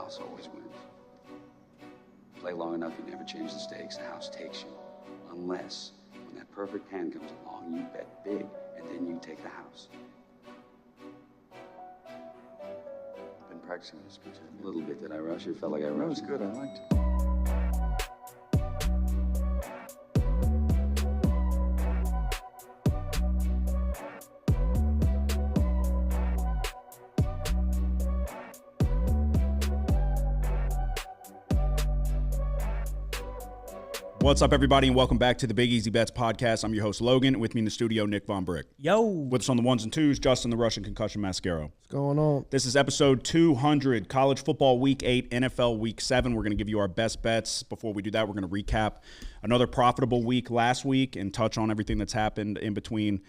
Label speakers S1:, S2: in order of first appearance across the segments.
S1: house always wins. Play long enough, you never change the stakes, the house takes you. Unless, when that perfect hand comes along, you bet big, and then you take the house. I've been practicing this pitch a little bit. Did I rush it? Felt like I rushed.
S2: That was good. I liked it.
S3: What's up, everybody, and welcome back to the Big Easy Bets podcast. I'm your host, Logan. With me in the studio, Nick Von Brick.
S4: Yo.
S3: With us on the ones and twos, Justin the Russian Concussion Mascaro.
S2: What's going on?
S3: This is episode 200, College Football Week 8, NFL Week 7. We're going to give you our best bets. Before we do that, we're going to recap another profitable week last week and touch on everything that's happened in between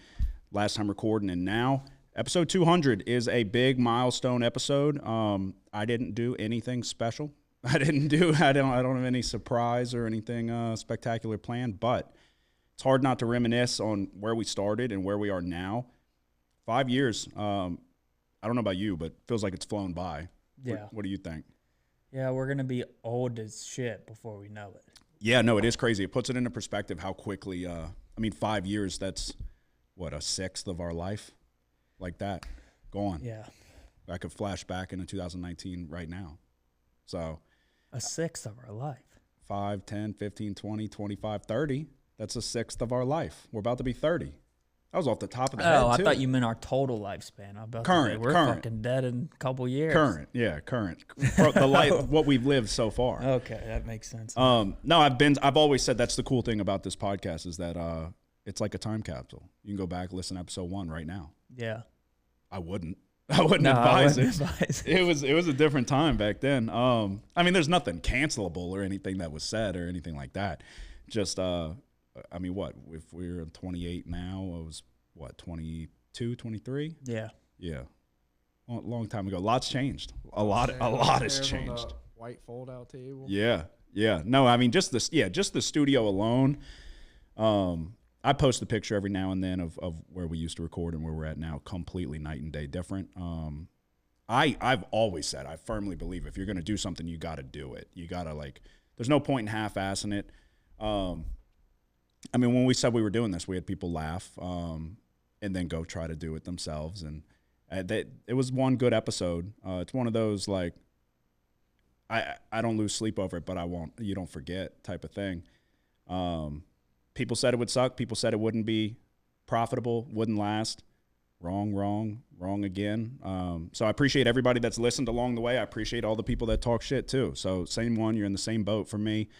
S3: last time recording and now. Episode 200 is a big milestone episode. I didn't do anything special. I don't have any surprise or anything spectacular planned, but it's hard not to reminisce on where we started and where we are now. 5 years. I don't know about you, but it feels like it's flown by.
S4: Yeah.
S3: What do you think?
S4: Yeah, we're going to be old as shit before we know it.
S3: Yeah, no, it is crazy. It puts it into perspective how quickly, 5 years, that's, a sixth of our life? Like that. Gone.
S4: Yeah.
S3: I could flash back into 2019 right now. So
S4: a sixth of our life.
S3: 5, 10, 15, 20, 25, 30. That's a sixth of our life. We're about to be 30. That was off the top of the head,
S4: Oh, I
S3: too.
S4: thought you meant our total lifespan. We're fucking dead in a couple years.
S3: Current. The life, what we've lived so far.
S4: Okay, that makes sense.
S3: No, I've always said that's the cool thing about this podcast is that it's like a time capsule. You can go back, listen to episode 1 right now.
S4: Yeah.
S3: I wouldn't advise it. It was a different time back then. There's nothing cancelable or anything that was said or anything like that. Just, if we're 28 now, I was, 22, 23?
S4: Yeah.
S3: Yeah. Long time ago. Lots changed. A lot has changed.
S2: White fold-out table.
S3: Yeah. No, just the studio alone. I post a picture every now and then of where we used to record and where we're at now, completely night and day different. I've always said, I firmly believe if you're going to do something, you got to do it. You got to, there's no point in half-assing it. When we said we were doing this, we had people laugh and then go try to do it themselves. And it was one good episode. It's one of those, I don't lose sleep over it, but you don't forget type of thing. People said it would suck. People said it wouldn't be profitable, wouldn't last. Wrong again. So I appreciate everybody that's listened along the way. I appreciate all the people that talk shit too. So same one, you're in the same boat for me.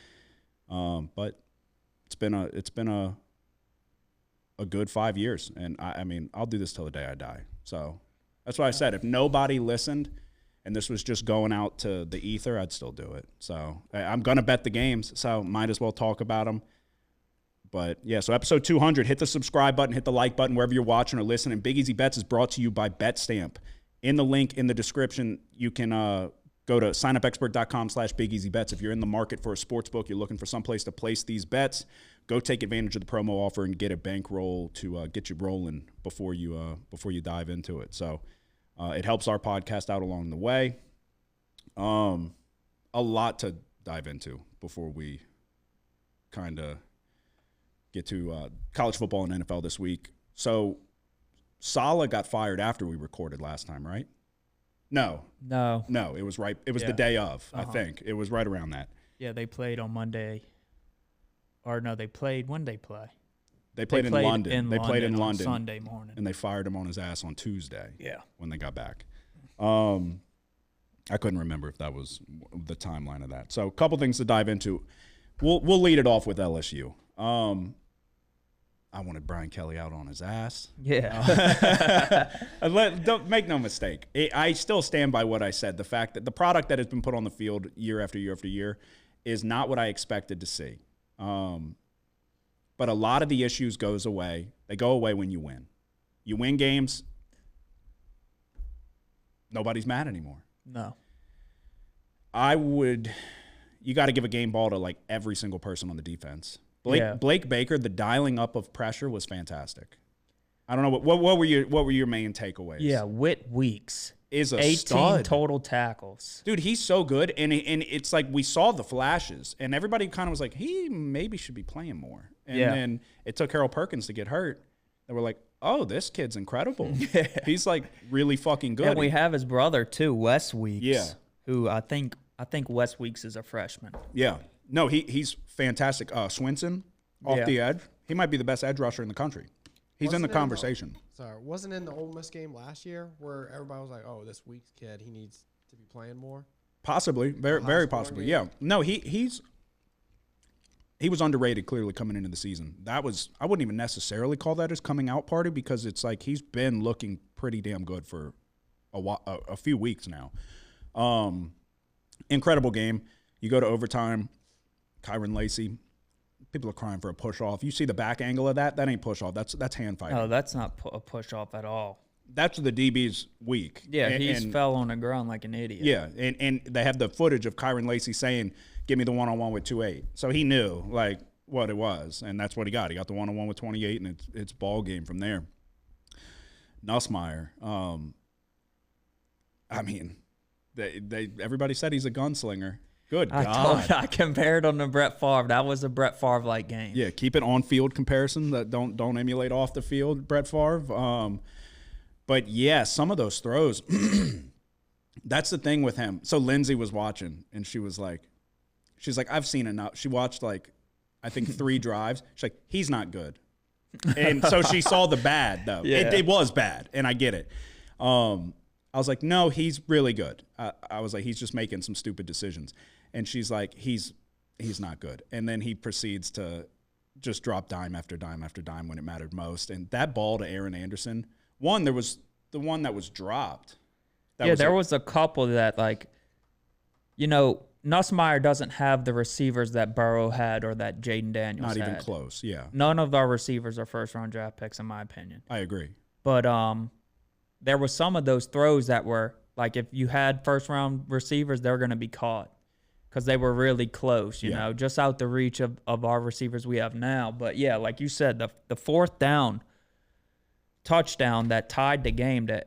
S3: But it's been a good 5 years, and I'll do this till the day I die. So that's why I said if nobody listened and this was just going out to the ether, I'd still do it. So I'm gonna bet the games, so might as well talk about them. But, yeah, so episode 200, hit the subscribe button, hit the like button wherever you're watching or listening. Big Easy Bets is brought to you by BetStamp. In the link in the description, you can go to signupexpert.com/BigEasyBets. If you're in the market for a sports book, you're looking for someplace to place these bets, go take advantage of the promo offer and get a bankroll to get you rolling before you dive into it. So it helps our podcast out along the way. A lot to dive into before we kind of get to college football and NFL this week. So Saleh got fired after we recorded last time, right? No, it was right. It was the day of, I think. It was right around that.
S4: Yeah, they played on Monday. Or no, they played. When did they play?
S3: They played in London. They played in London
S4: on Sunday morning.
S3: And they fired him on his ass on Tuesday.
S4: Yeah.
S3: When they got back. I couldn't remember if that was the timeline of that. So a couple things to dive into. We'll lead it off with LSU. I wanted Brian Kelly out on his ass.
S4: Yeah.
S3: Don't make no mistake. I still stand by what I said. The fact that the product that has been put on the field year after year after year is not what I expected to see. But a lot of the issues goes away. They go away when you win. You win games, nobody's mad anymore.
S4: No.
S3: You got to give a game ball to every single person on the defense. Blake Baker, the dialing up of pressure was fantastic. I don't know what were your main takeaways?
S4: Yeah, Whit Weeks
S3: is a
S4: 18
S3: stud.
S4: total tackles.
S3: Dude, he's so good, and it's like we saw the flashes, and everybody kind of was like, he maybe should be playing more. And then it took Harold Perkins to get hurt. They were like, oh, this kid's incredible. He's like really fucking good.
S4: And we have his brother too, Wes Weeks.
S3: Yeah.
S4: Who I think Wes Weeks is a freshman.
S3: Yeah. No, he's fantastic. Swinson off the edge. He might be the best edge rusher in the country. He's in the conversation.
S2: Wasn't in the Ole Miss game last year where everybody was like, "Oh, this Weeks kid, he needs to be playing more."
S3: Possibly, very possibly. Yeah. No, he was underrated clearly coming into the season. I wouldn't even necessarily call that his coming out party because it's like he's been looking pretty damn good for a few weeks now. Incredible game. You go to overtime. Kyron Lacey. People are crying for a push-off. You see the back angle of that? That ain't push-off. That's hand fighting.
S4: No, that's not a push-off at all.
S3: That's the DB's weak.
S4: Yeah, he fell on the ground like an idiot.
S3: Yeah, and they have the footage of Kyron Lacey saying, give me the one-on-one with 2-8. So he knew, like, what it was, and that's what he got. He got the one-on-one with 28, and it's ball game from there. Nussmeier, I mean, everybody said he's a gunslinger. Good God.
S4: I compared him to Brett Favre. That was a Brett Favre-like game.
S3: Yeah, keep it on-field comparison. That don't emulate off the field, Brett Favre. But, yeah, some of those throws, that's the thing with him. So Lindsay was watching, and she's like, I've seen enough. She watched, like, I think 3 drives. She's like, he's not good. And so she saw the bad, though.
S4: Yeah.
S3: It was bad, and I get it. I was like, no, he's really good. I was like, he's just making some stupid decisions. And she's like, he's not good. And then he proceeds to just drop dime after dime after dime when it mattered most. And that ball to Aaron Anderson, there was the one that was dropped.
S4: There was a couple that, like, Nussmeier doesn't have the receivers that Burrow had or that Jaden Daniels had.
S3: Not even close, yeah.
S4: None of our receivers are first-round draft picks, in my opinion.
S3: I agree.
S4: But there were some of those throws that were, like, if you had first-round receivers, they're going to be caught because they were really close, you know, just out the reach of our receivers we have now. But, yeah, like you said, the fourth down touchdown that tied the game to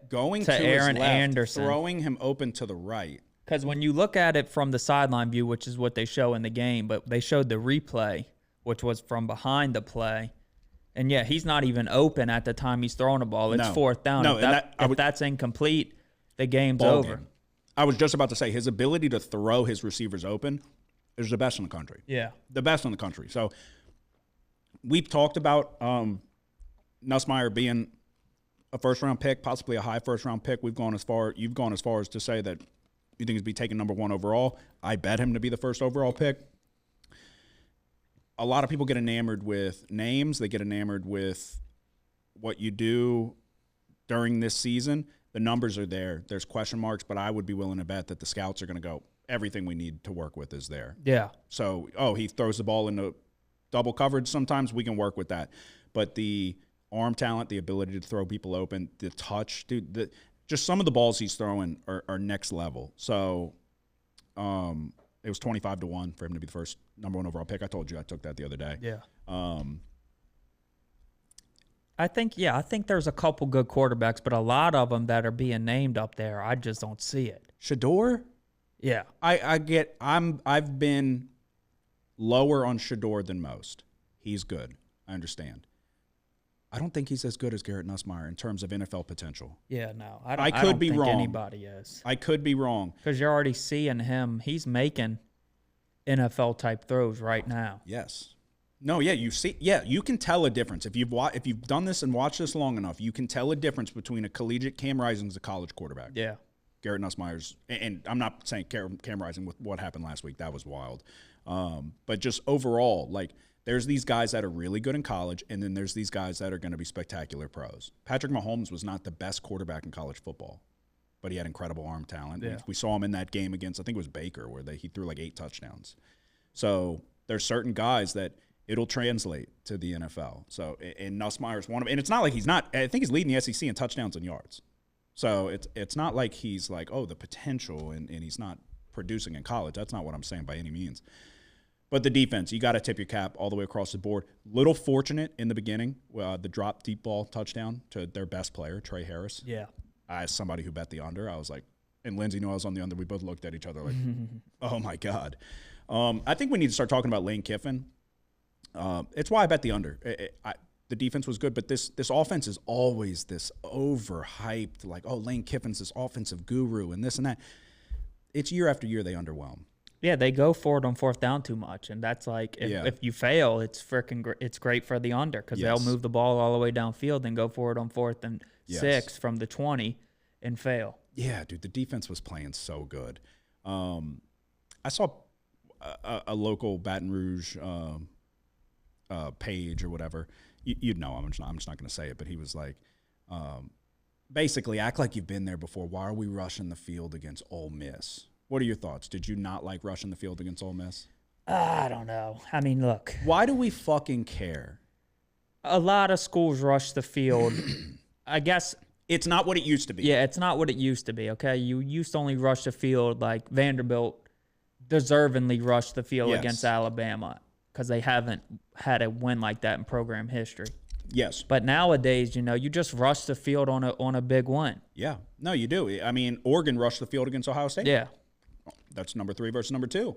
S4: Aaron Anderson.
S3: Throwing him open to the right.
S4: Because when you look at it from the sideline view, which is what they show in the game, but they showed the replay, which was from behind the play. And, yeah, he's not even open at the time he's throwing the ball. It's fourth down.
S3: No,
S4: if that's incomplete, the game's
S3: ball
S4: over.
S3: Game. I was just about to say his ability to throw his receivers open is the best in the country.
S4: Yeah.
S3: The best in the country. So we've talked about Nussmeier being a first-round pick, possibly a high first-round pick. You've gone as far as to say that you think he's be taken number 1 overall. I bet him to be the first overall pick. A lot of people get enamored with names. They get enamored with what you do during this season. The numbers are there. There's question marks, but I would be willing to bet that the scouts are going to go, everything we need to work with is there.
S4: Yeah.
S3: So, he throws the ball into double coverage sometimes. We can work with that. But the arm talent, the ability to throw people open, the touch, dude, just some of the balls he's throwing are next level. So it was 25-1 for him to be the first number 1 overall pick. I told you I took that the other day.
S4: Yeah. I think there's a couple good quarterbacks, but a lot of them that are being named up there, I just don't see it.
S3: Shador?
S4: Yeah.
S3: I've been lower on Shador than most. He's good. I understand. I don't think he's as good as Garrett Nussmeier in terms of NFL potential.
S4: Yeah, no.
S3: I could be
S4: think
S3: wrong.
S4: Anybody is.
S3: I could be wrong.
S4: Because you're already seeing him. He's making NFL-type throws right now.
S3: Yes. No, yeah, you can tell a difference. If you've done this and watched this long enough, you can tell a difference between a collegiate Cam Rising's a college quarterback.
S4: Yeah.
S3: Garrett Nussmeier's, and I'm not saying Cam Rising with what happened last week. That was wild. But just overall, like, there's these guys that are really good in college, and then there's these guys that are going to be spectacular pros. Patrick Mahomes was not the best quarterback in college football, but he had incredible arm talent.
S4: Yeah.
S3: We saw him in that game against, I think it was Baker, where he threw like 8 touchdowns. So there's certain guys that it'll translate to the NFL. So, and Nussmeier's one of them. And it's not like he's not – I think he's leading the SEC in touchdowns and yards. So it's not like he's like, the potential, and he's not producing in college. That's not what I'm saying by any means. But the defense, you got to tip your cap all the way across the board. Little fortunate in the beginning, the drop deep ball touchdown to their best player, Trey Harris.
S4: Yeah.
S3: as somebody who bet the under, I was like, and Lindsay knew I was on the under. We both looked at each other like, oh my God. I think we need to start talking about Lane Kiffin. It's why I bet the under. The defense was good, but this offense is always this overhyped, like, oh, Lane Kiffin's this offensive guru and this and that. It's year after year they underwhelm.
S4: Yeah, they go for it on fourth down too much, and that's like if you fail, it's it's great for the under because they'll move the ball all the way downfield and go for it on 4th and 6 from the 20 and fail. Yeah,
S3: dude, the defense was playing so good. I saw a local Baton Rouge page or whatever. You'd know, I'm just not going to say it, but he was like, basically, act like you've been there before. Why are we rushing the field against Ole Miss? What are your thoughts? Did you not like rushing the field against Ole Miss?
S4: I don't know. I mean, look.
S3: Why do we fucking care?
S4: A lot of schools rush the field. I guess
S3: it's not what it used to be.
S4: Yeah, it's not what it used to be, okay? You used to only rush the field like Vanderbilt deservingly rushed the field against Alabama because they haven't had a win like that in program history.
S3: Yes.
S4: But nowadays, you just rush the field on a big win.
S3: Yeah. No, you do. I mean, Oregon rushed the field against Ohio State.
S4: Yeah.
S3: That's number 3 versus number 2.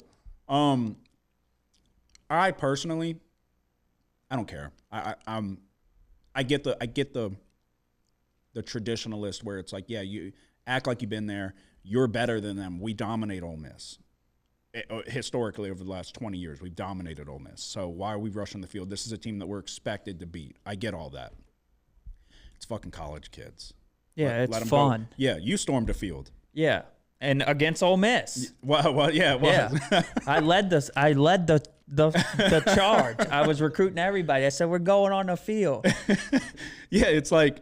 S3: I personally, I don't care. I get the traditionalist where it's like, yeah, you act like you've been there. You're better than them. We dominate Ole Miss. Historically, over the last 20 years, we've dominated Ole Miss. So why are we rushing the field? This is a team that we're expected to beat. I get all that. It's fucking college kids.
S4: Yeah, it's fun.
S3: Go. Yeah, you stormed a field.
S4: Yeah, and against Ole Miss.
S3: Well, yeah, it was.
S4: Yeah. I led the charge. I was recruiting everybody. I said, we're going on the field.
S3: Yeah, it's like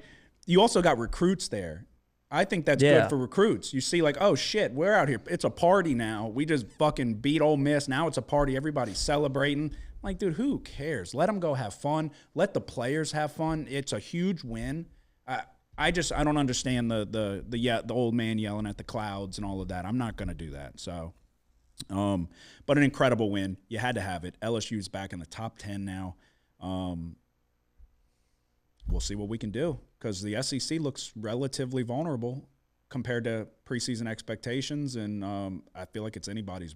S3: you also got recruits there. I think that's good for recruits. You see, like, oh, shit, we're out here. It's a party now. We just fucking beat Ole Miss. Now it's a party. Everybody's celebrating. Like, dude, who cares? Let them go have fun. Let the players have fun. It's a huge win. I don't understand the old man yelling at the clouds and all of that. I'm not going to do that. So, but an incredible win. You had to have it. LSU's back in the top 10 now. We'll see what we can do because the SEC looks relatively vulnerable compared to preseason expectations, and I feel like it's anybody's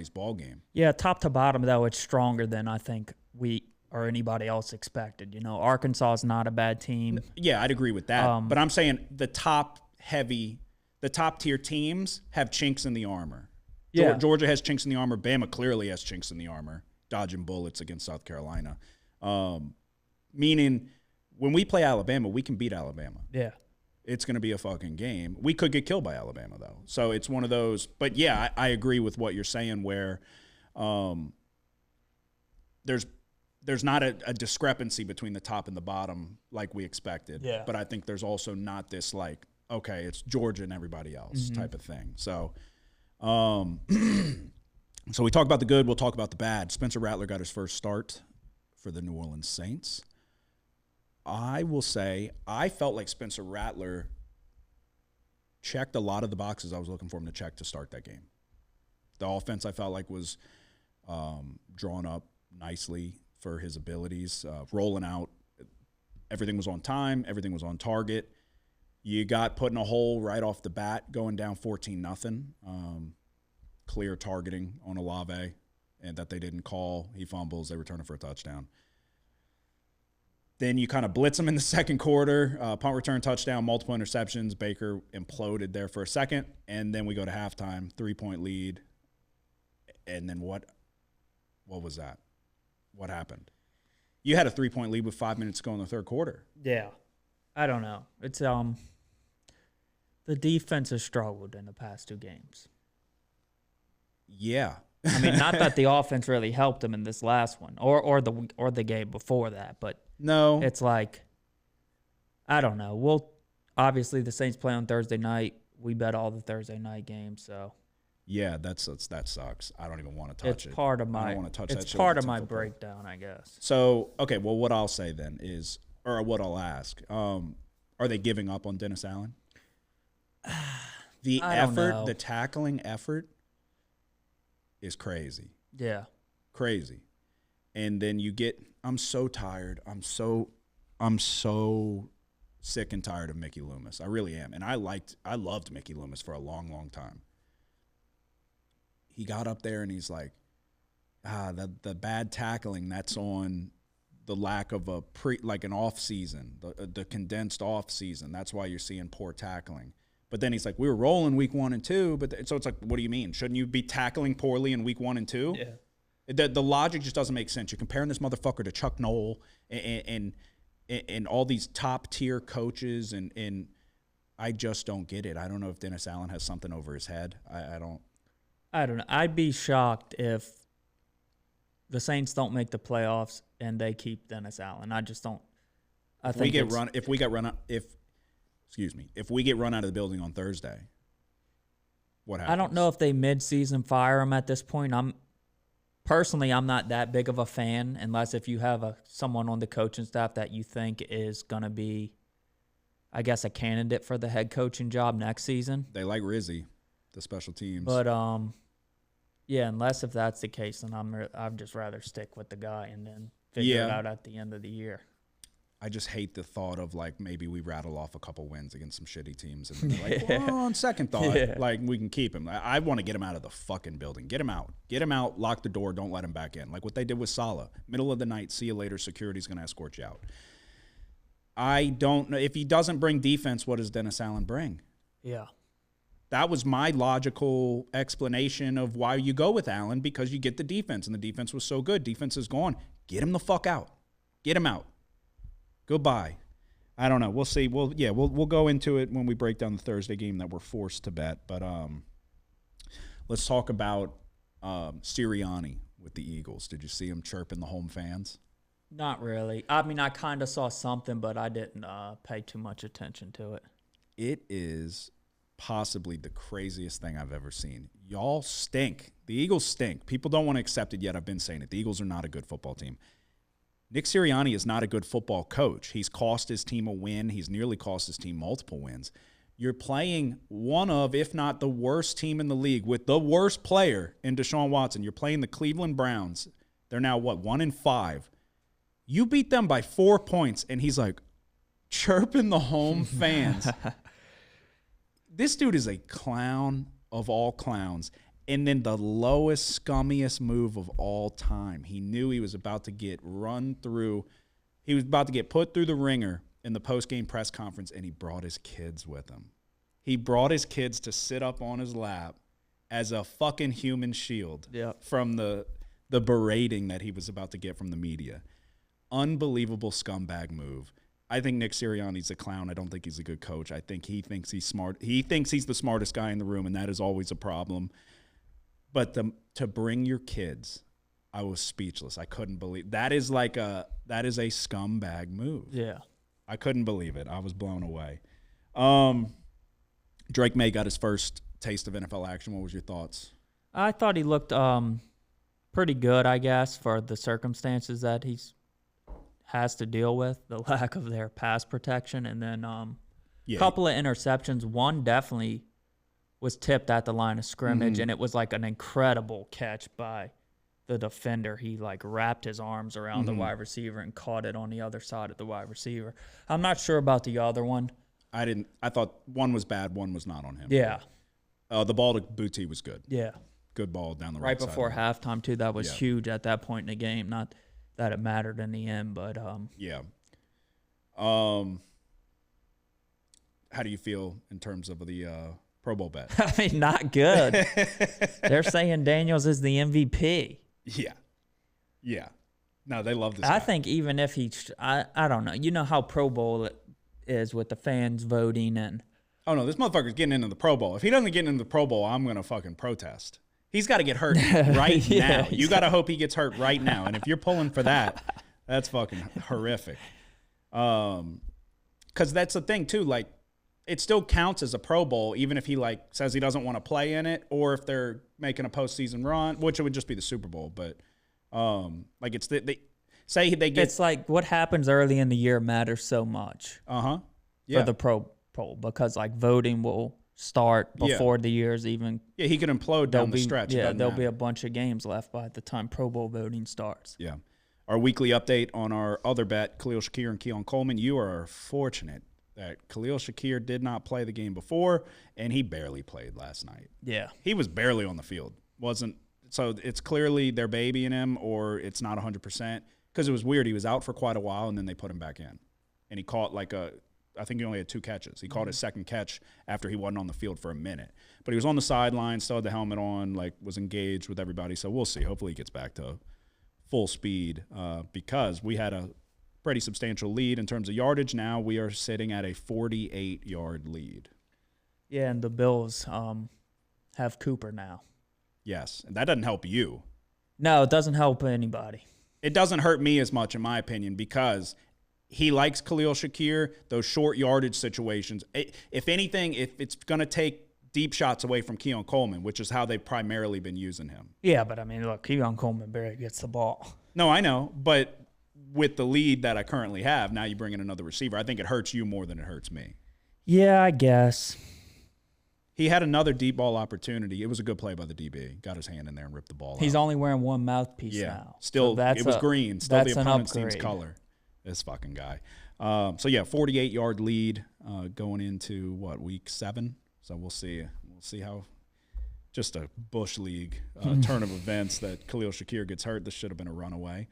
S3: ball game.
S4: Yeah, top to bottom though, it's stronger than I think we or anybody else expected. Arkansas is not a bad team.
S3: Yeah, I'd agree with that. But I'm saying the top tier teams have chinks in the armor. Yeah. Georgia has chinks in the armor. Bama clearly has chinks in the armor, dodging bullets against South Carolina. Meaning when we play Alabama, we can beat Alabama.
S4: Yeah.
S3: It's going to be a fucking game. We could get killed by Alabama, though. So it's one of those. But, yeah, I agree with what you're saying where there's not a discrepancy between the top and the bottom like we expected.
S4: Yeah.
S3: But I think there's also not this, like, okay, it's Georgia and everybody else type of thing. So, so we talk about the good. We'll talk about the bad. Spencer Rattler got his first start for the New Orleans Saints. I will say I felt like Spencer Rattler checked a lot of the boxes I was looking for him to check to start that game. The offense I felt like was drawn up nicely for his abilities, rolling out. Everything was on time. Everything was on target. You got put in a hole right off the bat, going down 14-0. Clear targeting on Olave, and that they didn't call. He fumbles. They return it for a touchdown. Then you kind of blitz them in the second quarter, punt return touchdown, multiple interceptions. Baker imploded there for a second, and then we go to halftime, 3-point lead. And then what was that? What happened? You had a 3-point lead with 5 minutes to go in the third quarter.
S4: Yeah. I don't know. It's the defense has struggled in the past 2 games.
S3: Yeah.
S4: I mean, not that the offense really helped them in this last one or the game before that, but
S3: no,
S4: it's like, I don't know. Obviously the Saints play on Thursday night. We bet all the Thursday night games, so
S3: yeah, that sucks. I don't even want to touch it.
S4: It's part of my.
S3: I don't want to touch that.
S4: It's part of my breakdown, I guess.
S3: So okay, well, what I'll say then is, or what I'll ask, are they giving up on Dennis Allen? The effort, the tackling effort, is crazy.
S4: Yeah,
S3: crazy. And then you get, I'm so tired. I'm so sick and tired of Mickey Loomis. I really am. And I loved Mickey Loomis for a long, long time. He got up there and he's like, the bad tackling, that's on the lack of an off season, the condensed off season. That's why you're seeing poor tackling. But then he's like, we were rolling week 1 and 2, so it's like, what do you mean? Shouldn't you be tackling poorly in week 1 and 2? Yeah. The logic just doesn't make sense. You're comparing this motherfucker to Chuck Noll and all these top tier coaches, and I just don't get it. I don't know if Dennis Allen has something over his head. I don't know.
S4: I'd be shocked if the Saints don't make the playoffs and they keep Dennis Allen. I just don't. If we get run out of the building on Thursday, what happens? I don't know if they mid-season fire him at this point. I'm not that big of a fan unless if you have someone on the coaching staff that you think is going to be, I guess, a candidate for the head coaching job next season.
S3: They like Rizzy, the special teams.
S4: But yeah, unless if that's the case, then I'd just rather stick with the guy and then figure it out at the end of the year.
S3: I just hate the thought of, like, maybe we rattle off a couple wins against some shitty teams and be like, well, on second thought, like, we can keep him. I want to get him out of the fucking building. Get him out. Get him out, lock the door, don't let him back in. Like what they did with Saleh. Middle of the night, see you later, security's going to escort you out. I don't know. If he doesn't bring defense, what does Dennis Allen bring?
S4: Yeah.
S3: That was my logical explanation of why you go with Allen, because you get the defense, and the defense was so good. Defense is gone. Get him the fuck out. Get him out. Goodbye. I don't know. We'll see. We'll go into it when we break down the Thursday game that we're forced to bet. But let's talk about Sirianni with the Eagles. Did you see him chirping the home fans?
S4: Not really. I mean, I kind of saw something, but I didn't pay too much attention to it.
S3: It is possibly the craziest thing I've ever seen. Y'all stink. The Eagles stink. People don't want to accept it yet. I've been saying it. The Eagles are not a good football team. Nick Sirianni is not a good football coach. He's cost his team a win. He's nearly cost his team multiple wins. You're playing one of, if not the worst team in the league with the worst player in Deshaun Watson. You're playing the Cleveland Browns. They're now, 1-5. You beat them by 4 points, and he's like chirping the home fans. This dude is a clown of all clowns. And then the lowest, scummiest move of all time. He knew he was about to get run through. He was about to get put through the ringer in the post-game press conference, and he brought his kids with him. He brought his kids to sit up on his lap as a fucking human shield from the berating that he was about to get from the media. Unbelievable scumbag move. I think Nick Sirianni's a clown. I don't think he's a good coach. I think he thinks he's smart. He thinks he's the smartest guy in the room, and that is always a problem. But to bring your kids, I was speechless. I couldn't believe that is a scumbag move.
S4: Yeah, I
S3: couldn't believe it. I was blown away. Drake May got his first taste of NFL action. What was your thoughts?
S4: I thought he looked pretty good, I guess, for the circumstances that he's has to deal with, the lack of their pass protection, and then a couple of interceptions. One definitely was tipped at the line of scrimmage, and it was like an incredible catch by the defender. He like wrapped his arms around the wide receiver and caught it on the other side of the wide receiver. I'm not sure about the other one.
S3: I thought one was bad, one was not on him.
S4: Yeah.
S3: The ball to Booty was good.
S4: Yeah.
S3: Good ball down the
S4: right side. Right before halftime, too. That was huge at that point in the game. Not that it mattered in the end, but
S3: yeah. How do you feel in terms of the Pro Bowl bet?
S4: I mean, not good. They're saying Daniels is the MVP.
S3: Yeah. Yeah. No, they love this guy.
S4: I think even if I don't know. You know how Pro Bowl is with the fans voting and.
S3: Oh, no, this motherfucker's getting into the Pro Bowl. If he doesn't get into the Pro Bowl, I'm going to fucking protest. He's got to get hurt right now. You got to hope he gets hurt right now. And if you're pulling for that, that's fucking horrific. Because that's the thing, too. Like, it still counts as a Pro Bowl, even if he like says he doesn't want to play in it, or if they're making a postseason run, which it would just be the Super Bowl. But like it's they say they get.
S4: It's like what happens early in the year matters so much.
S3: Yeah.
S4: For the Pro Bowl, because like voting will start before the year's even.
S3: Yeah, he could implode down the stretch.
S4: Yeah, there'll be a bunch of games left by the time Pro Bowl voting starts.
S3: Yeah. Our weekly update on our other bet, Khalil Shakir and Keon Coleman. You are fortunate that Khalil Shakir did not play the game before, and he barely played last night.
S4: Yeah.
S3: He was barely on the field. So it's clearly they're babying him, or it's not 100%, because it was weird. He was out for quite a while, and then they put him back in. And he caught I think he only had 2 catches. He caught his second catch after he wasn't on the field for a minute. But he was on the sideline, still had the helmet on, was engaged with everybody. So we'll see. Hopefully he gets back to full speed because we had a pretty substantial lead in terms of yardage. Now we are sitting at a 48-yard lead.
S4: Yeah, and the Bills have Cooper now.
S3: Yes, and that doesn't help you.
S4: No, it doesn't help anybody.
S3: It doesn't hurt me as much, in my opinion, because he likes Khalil Shakir, those short yardage situations. If anything, if it's going to take deep shots away from Keon Coleman, which is how they've primarily been using him.
S4: Yeah, but I mean, look, Keon Coleman barely gets the ball.
S3: No, I know, but with the lead that I currently have, now you bring in another receiver. I think it hurts you more than it hurts me.
S4: Yeah, I guess.
S3: He had another deep ball opportunity. It was a good play by the DB. Got his hand in there and ripped the ball out.
S4: He's only wearing one mouthpiece now.
S3: Still,
S4: so
S3: it was green. Still the opponent's team's
S4: upgrade.
S3: color. This fucking guy. 48-yard lead going into, week 7? So we'll see. We'll see how just a Bush League turn of events that Khalil Shakir gets hurt. This should have been a runaway.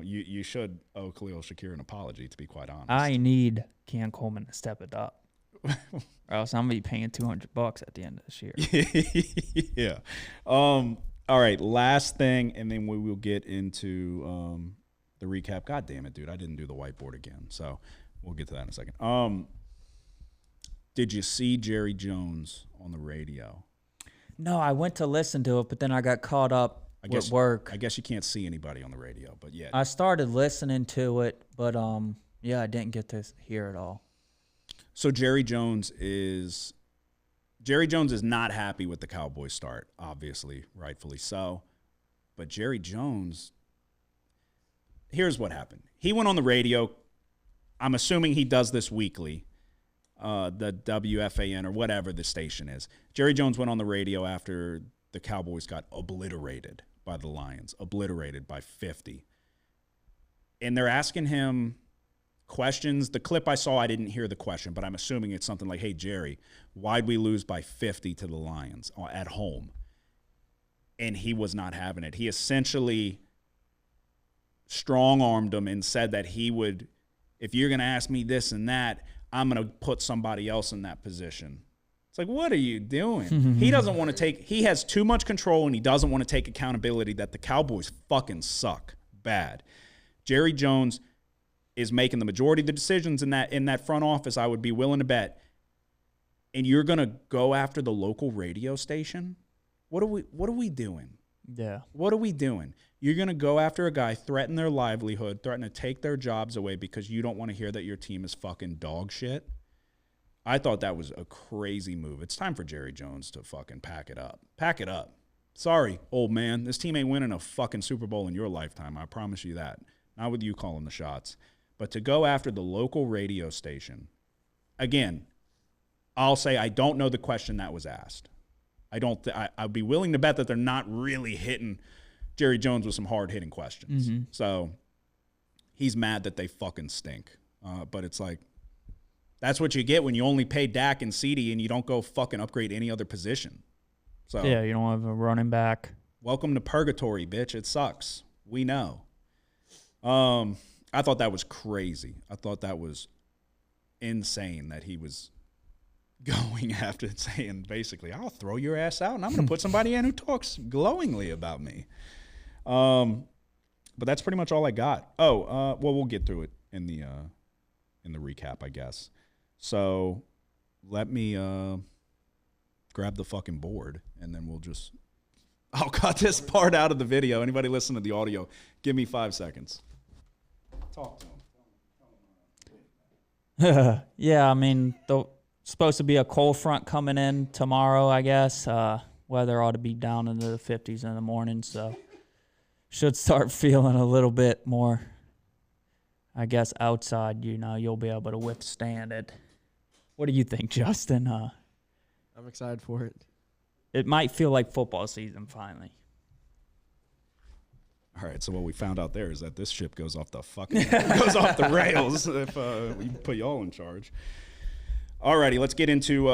S3: You should owe Khalil Shakir an apology, to be quite honest.
S4: I need Keon Coleman to step it up. Or else I'm going to be paying $200 at the end of this year.
S3: Yeah. All right, last thing, and then we will get into the recap. God damn it, dude. I didn't do the whiteboard again, so we'll get to that in a second. Did you see Jerry Jones on the radio?
S4: No, I went to listen to it, but then I got caught up with work.
S3: I guess you can't see anybody on the radio, but yeah.
S4: I started listening to it, but I didn't get to hear it all.
S3: So Jerry Jones is not happy with the Cowboys start, obviously, rightfully so. But Jerry Jones, here's what happened. He went on the radio. I'm assuming he does this weekly, the WFAN or whatever the station is. Jerry Jones went on the radio after the Cowboys got obliterated by the Lions, obliterated by 50. And they're asking him questions. The clip I saw, I didn't hear the question, but I'm assuming it's something like, hey, Jerry, why'd we lose by 50 to the Lions at home? And he was not having it. He essentially strong-armed him and said that he would, if you're going to ask me this and that, I'm going to put somebody else in that position. It's like, what are you doing? He doesn't want to he has too much control, and he doesn't want to take accountability that the Cowboys fucking suck bad. Jerry Jones is making the majority of the decisions in that front office, I would be willing to bet. And you're going to go after the local radio station? What are we doing?
S4: Yeah.
S3: What are we doing? You're going to go after a guy, threaten their livelihood, threaten to take their jobs away because you don't want to hear that your team is fucking dog shit? I thought that was a crazy move. It's time for Jerry Jones to fucking pack it up. Pack it up. Sorry, old man. This team ain't winning a fucking Super Bowl in your lifetime. I promise you that. Not with you calling the shots. But to go after the local radio station, again, I'll say I don't know the question that was asked. I'd be willing to bet that they're not really hitting Jerry Jones with some hard-hitting questions.
S4: Mm-hmm.
S3: So he's mad that they fucking stink. But it's like, that's what you get when you only pay Dak and CeeDee and you don't go fucking upgrade any other position. So
S4: Yeah, you don't have a running back.
S3: Welcome to purgatory, bitch. It sucks. We know. I thought that was crazy. I thought that was insane that he was going after it, saying basically, I'll throw your ass out and I'm going to put somebody in who talks glowingly about me. But that's pretty much all I got. Well, we'll get through it in the recap, I guess. So let me grab the fucking board and then I'll cut this part out of the video. Anybody listen to the audio, give me 5 seconds. Talk to him.
S4: Yeah, I mean, supposed to be a cold front coming in tomorrow, I guess. Weather ought to be down into the 50s in the morning, so should start feeling a little bit more, I guess, outside. You'll be able to withstand it. What do you think, Justin?
S2: I'm excited for it.
S4: It might feel like football season finally.
S3: All right, so what we found out there is that this ship goes off the goes off the rails if we put y'all in charge. All righty, let's get into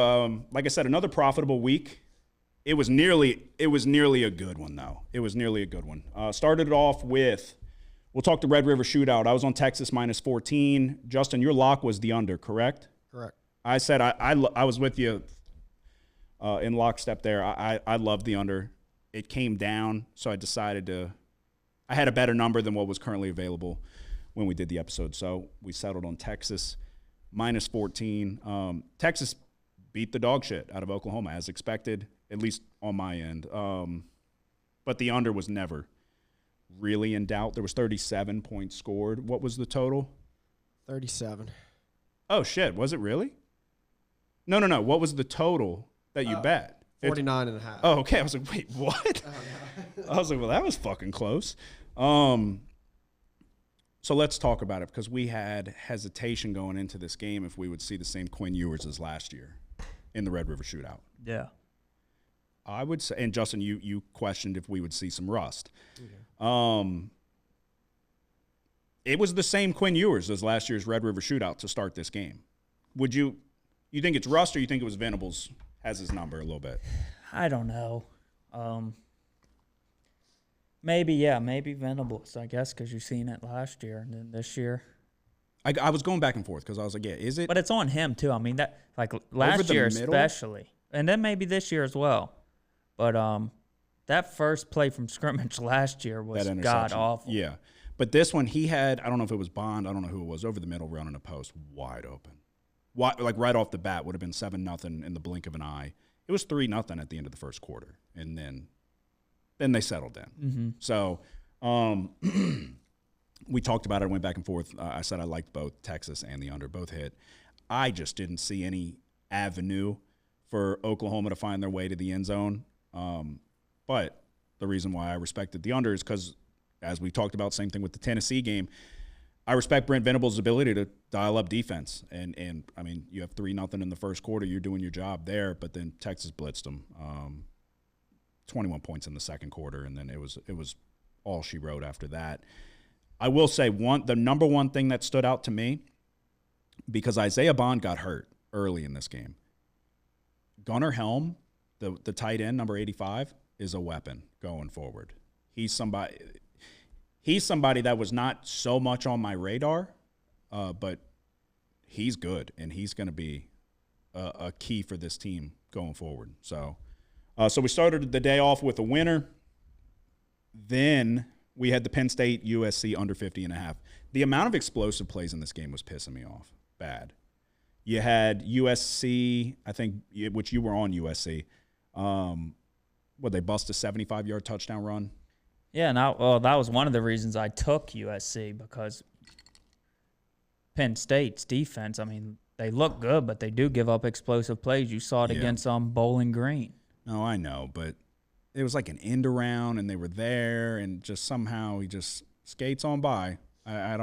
S3: like I said, another profitable week. It was nearly a good one though. It was nearly a good one. Started it off with, we'll talk the Red River Shootout. I was on Texas minus 14. Justin, your lock was the under, correct?
S2: Correct.
S3: I said I was with you in lockstep there. I loved the under. It came down, so I decided I had a better number than what was currently available when we did the episode. So we settled on Texas minus 14. Texas beat the dog shit out of Oklahoma as expected, at least on my end. But the under was never really in doubt. There was 37 points scored. What was the total?
S2: 37.
S3: Oh, shit. Was it really? No. What was the total that you bet?
S2: 49.5.
S3: Oh, okay. I was like, wait, what? I was like, well, that was fucking close. So let's talk about it because we had hesitation going into this game if we would see the same Quinn Ewers as last year in the Red River Shootout.
S4: Yeah.
S3: I would say, and Justin, you questioned if we would see some rust.
S2: Okay.
S3: It was the same Quinn Ewers as last year's Red River Shootout to start this game. Would you think it's rust or you think it was Venables has his number a little bit?
S4: I don't know. Maybe Venables, I guess, because you've seen it last year and then this year.
S3: I was going back and forth because I was like, yeah, is it?
S4: But it's on him, too. I mean, that like last year especially. And then maybe this year as well. But that first play from scrimmage last year was god-awful.
S3: Yeah. But this one, he had, I don't know if it was Bond, I don't know who it was, over the middle running a post, wide open. Like right off the bat, would have been 7-0 in the blink of an eye. It was 3-0 at the end of the first quarter. And then they settled in.
S4: Mm-hmm.
S3: So we talked about it, went back and forth. I said I liked both Texas and the under, both hit. I just didn't see any avenue for Oklahoma to find their way to the end zone. But the reason why I respected the under is because, as we talked about, same thing with the Tennessee game, I respect Brent Venables' ability to dial up defense. And I mean, you have 3-0 in the first quarter. You're doing your job there, but then Texas blitzed them. 21 points in the second quarter, and then it was all she wrote after that. I will say the number one thing that stood out to me, because Isaiah Bond got hurt early in this game. Gunnar Helm, the tight end, number 85, is a weapon going forward. He's somebody that was not so much on my radar, but he's good, and he's going to be a key for this team going forward. So we started the day off with a winner. Then we had the Penn State USC under 50.5. The amount of explosive plays in this game was pissing me off bad. You had USC, I think, which you were on USC. They bust a 75-yard touchdown run?
S4: Yeah, that was one of the reasons I took USC, because Penn State's defense, I mean, they look good, but they do give up explosive plays. You saw it against Bowling Green. No,
S3: I know, but it was like an end around, and they were there, and just somehow he just skates on by. I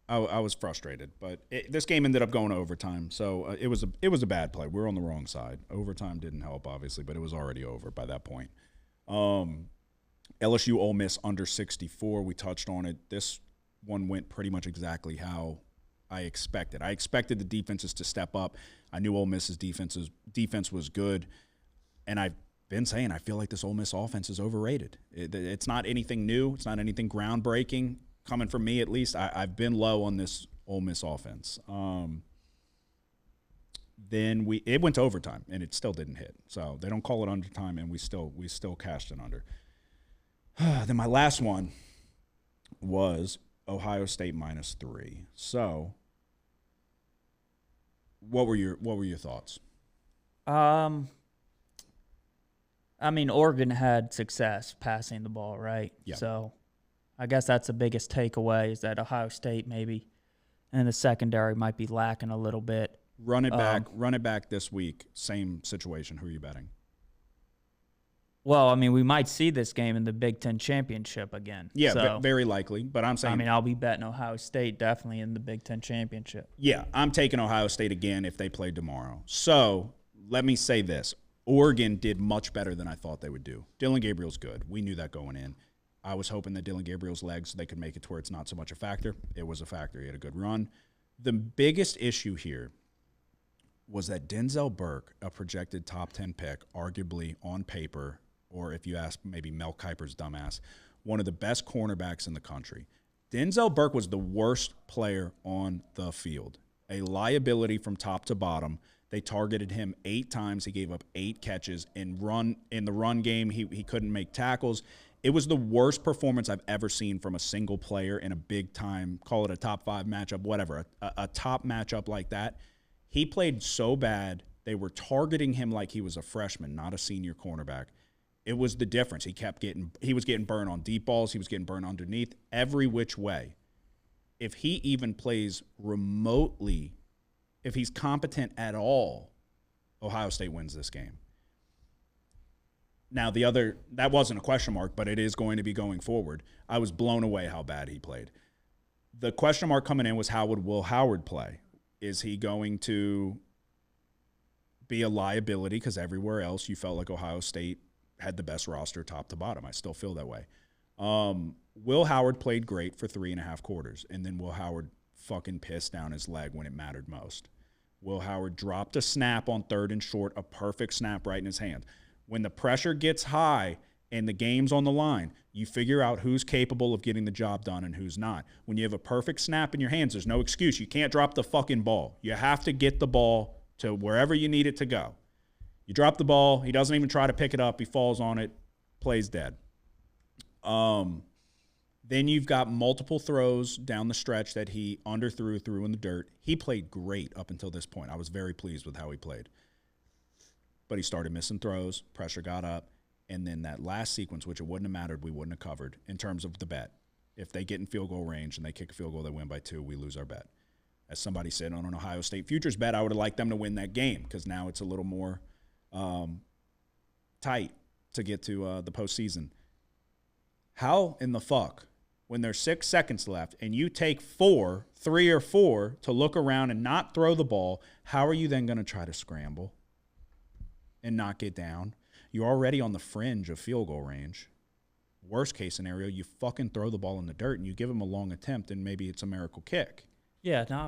S3: was frustrated, but this game ended up going to overtime, so it was a bad play. We were on the wrong side. Overtime didn't help, obviously, but it was already over by that point. LSU Ole Miss under 64. We touched on it. This one went pretty much exactly how I expected. I expected the defenses to step up. I knew Ole Miss's defense was good, and I've been saying I feel like this Ole Miss offense is overrated. It's not anything new. It's not anything groundbreaking. Coming from me, at least, I've been low on this Ole Miss offense. Then it went to overtime, and it still didn't hit. So they don't call it undertime, and we still cashed it under. Then my last one was Ohio State -3. So what were your thoughts?
S4: I mean, Oregon had success passing the ball, right?
S3: Yeah.
S4: So I guess that's the biggest takeaway, is that Ohio State maybe in the secondary might be lacking a little bit.
S3: Run it back this week. Same situation. Who are you betting?
S4: Well, I mean, we might see this game in the Big Ten Championship again.
S3: Yeah,
S4: so,
S3: very likely. But I'm saying,
S4: I mean, I'll be betting Ohio State definitely in the Big Ten Championship.
S3: Yeah, I'm taking Ohio State again if they play tomorrow. So let me say this. Oregon did much better than I thought they would do. Dylan Gabriel's good. We knew that going in. I was hoping that Dylan Gabriel's legs, they could make it to where it's not so much a factor. It was a factor. He had a good run. The biggest issue here was that Denzel Burke, a projected top 10 pick, arguably on paper, or if you ask maybe Mel Kiper's dumbass, one of the best cornerbacks in the country. Denzel Burke was the worst player on the field, a liability from top to bottom. They targeted him 8 times. He gave up 8 catches. In the run game, he couldn't make tackles. It was the worst performance I've ever seen from a single player in a big-time, call it a top 5 matchup, whatever, a top matchup like that. He played so bad, they were targeting him like he was a freshman, not a senior cornerback. It was the difference. He was getting burned on deep balls. He was getting burned underneath, every which way. If he even plays remotely, if he's competent at all, Ohio State wins this game. Now, that wasn't a question mark, but it is going to be going forward. I was blown away how bad he played. The question mark coming in was, how would Will Howard play? Is he going to be a liability? Because everywhere else you felt like Ohio State had the best roster top to bottom. I still feel that way. Will Howard played great for 3.5 quarters, and then Will Howard fucking pissed down his leg when it mattered most. Will Howard dropped a snap on 3rd and short, a perfect snap right in his hand. When the pressure gets high and the game's on the line, you figure out who's capable of getting the job done and who's not. When you have a perfect snap in your hands, there's no excuse. You can't drop the fucking ball. You have to get the ball to wherever you need it to go. You drop the ball, he doesn't even try to pick it up, he falls on it, plays dead. Then you've got multiple throws down the stretch that he threw in the dirt. He played great up until this point. I was very pleased with how he played. But he started missing throws, pressure got up, and then that last sequence, which it wouldn't have mattered, we wouldn't have covered in terms of the bet. If they get in field goal range and they kick a field goal, they win by 2, we lose our bet. As somebody said on an Ohio State futures bet, I would have liked them to win that game because now it's a little more tight to get to the postseason. How in the fuck, when there's 6 seconds left and you take 3 or 4 to look around and not throw the ball, how are you then going to try to scramble and not get down? You're already on the fringe of field goal range. Worst case scenario, you fucking throw the ball in the dirt and you give him a long attempt and maybe it's a miracle kick.
S4: Yeah, no,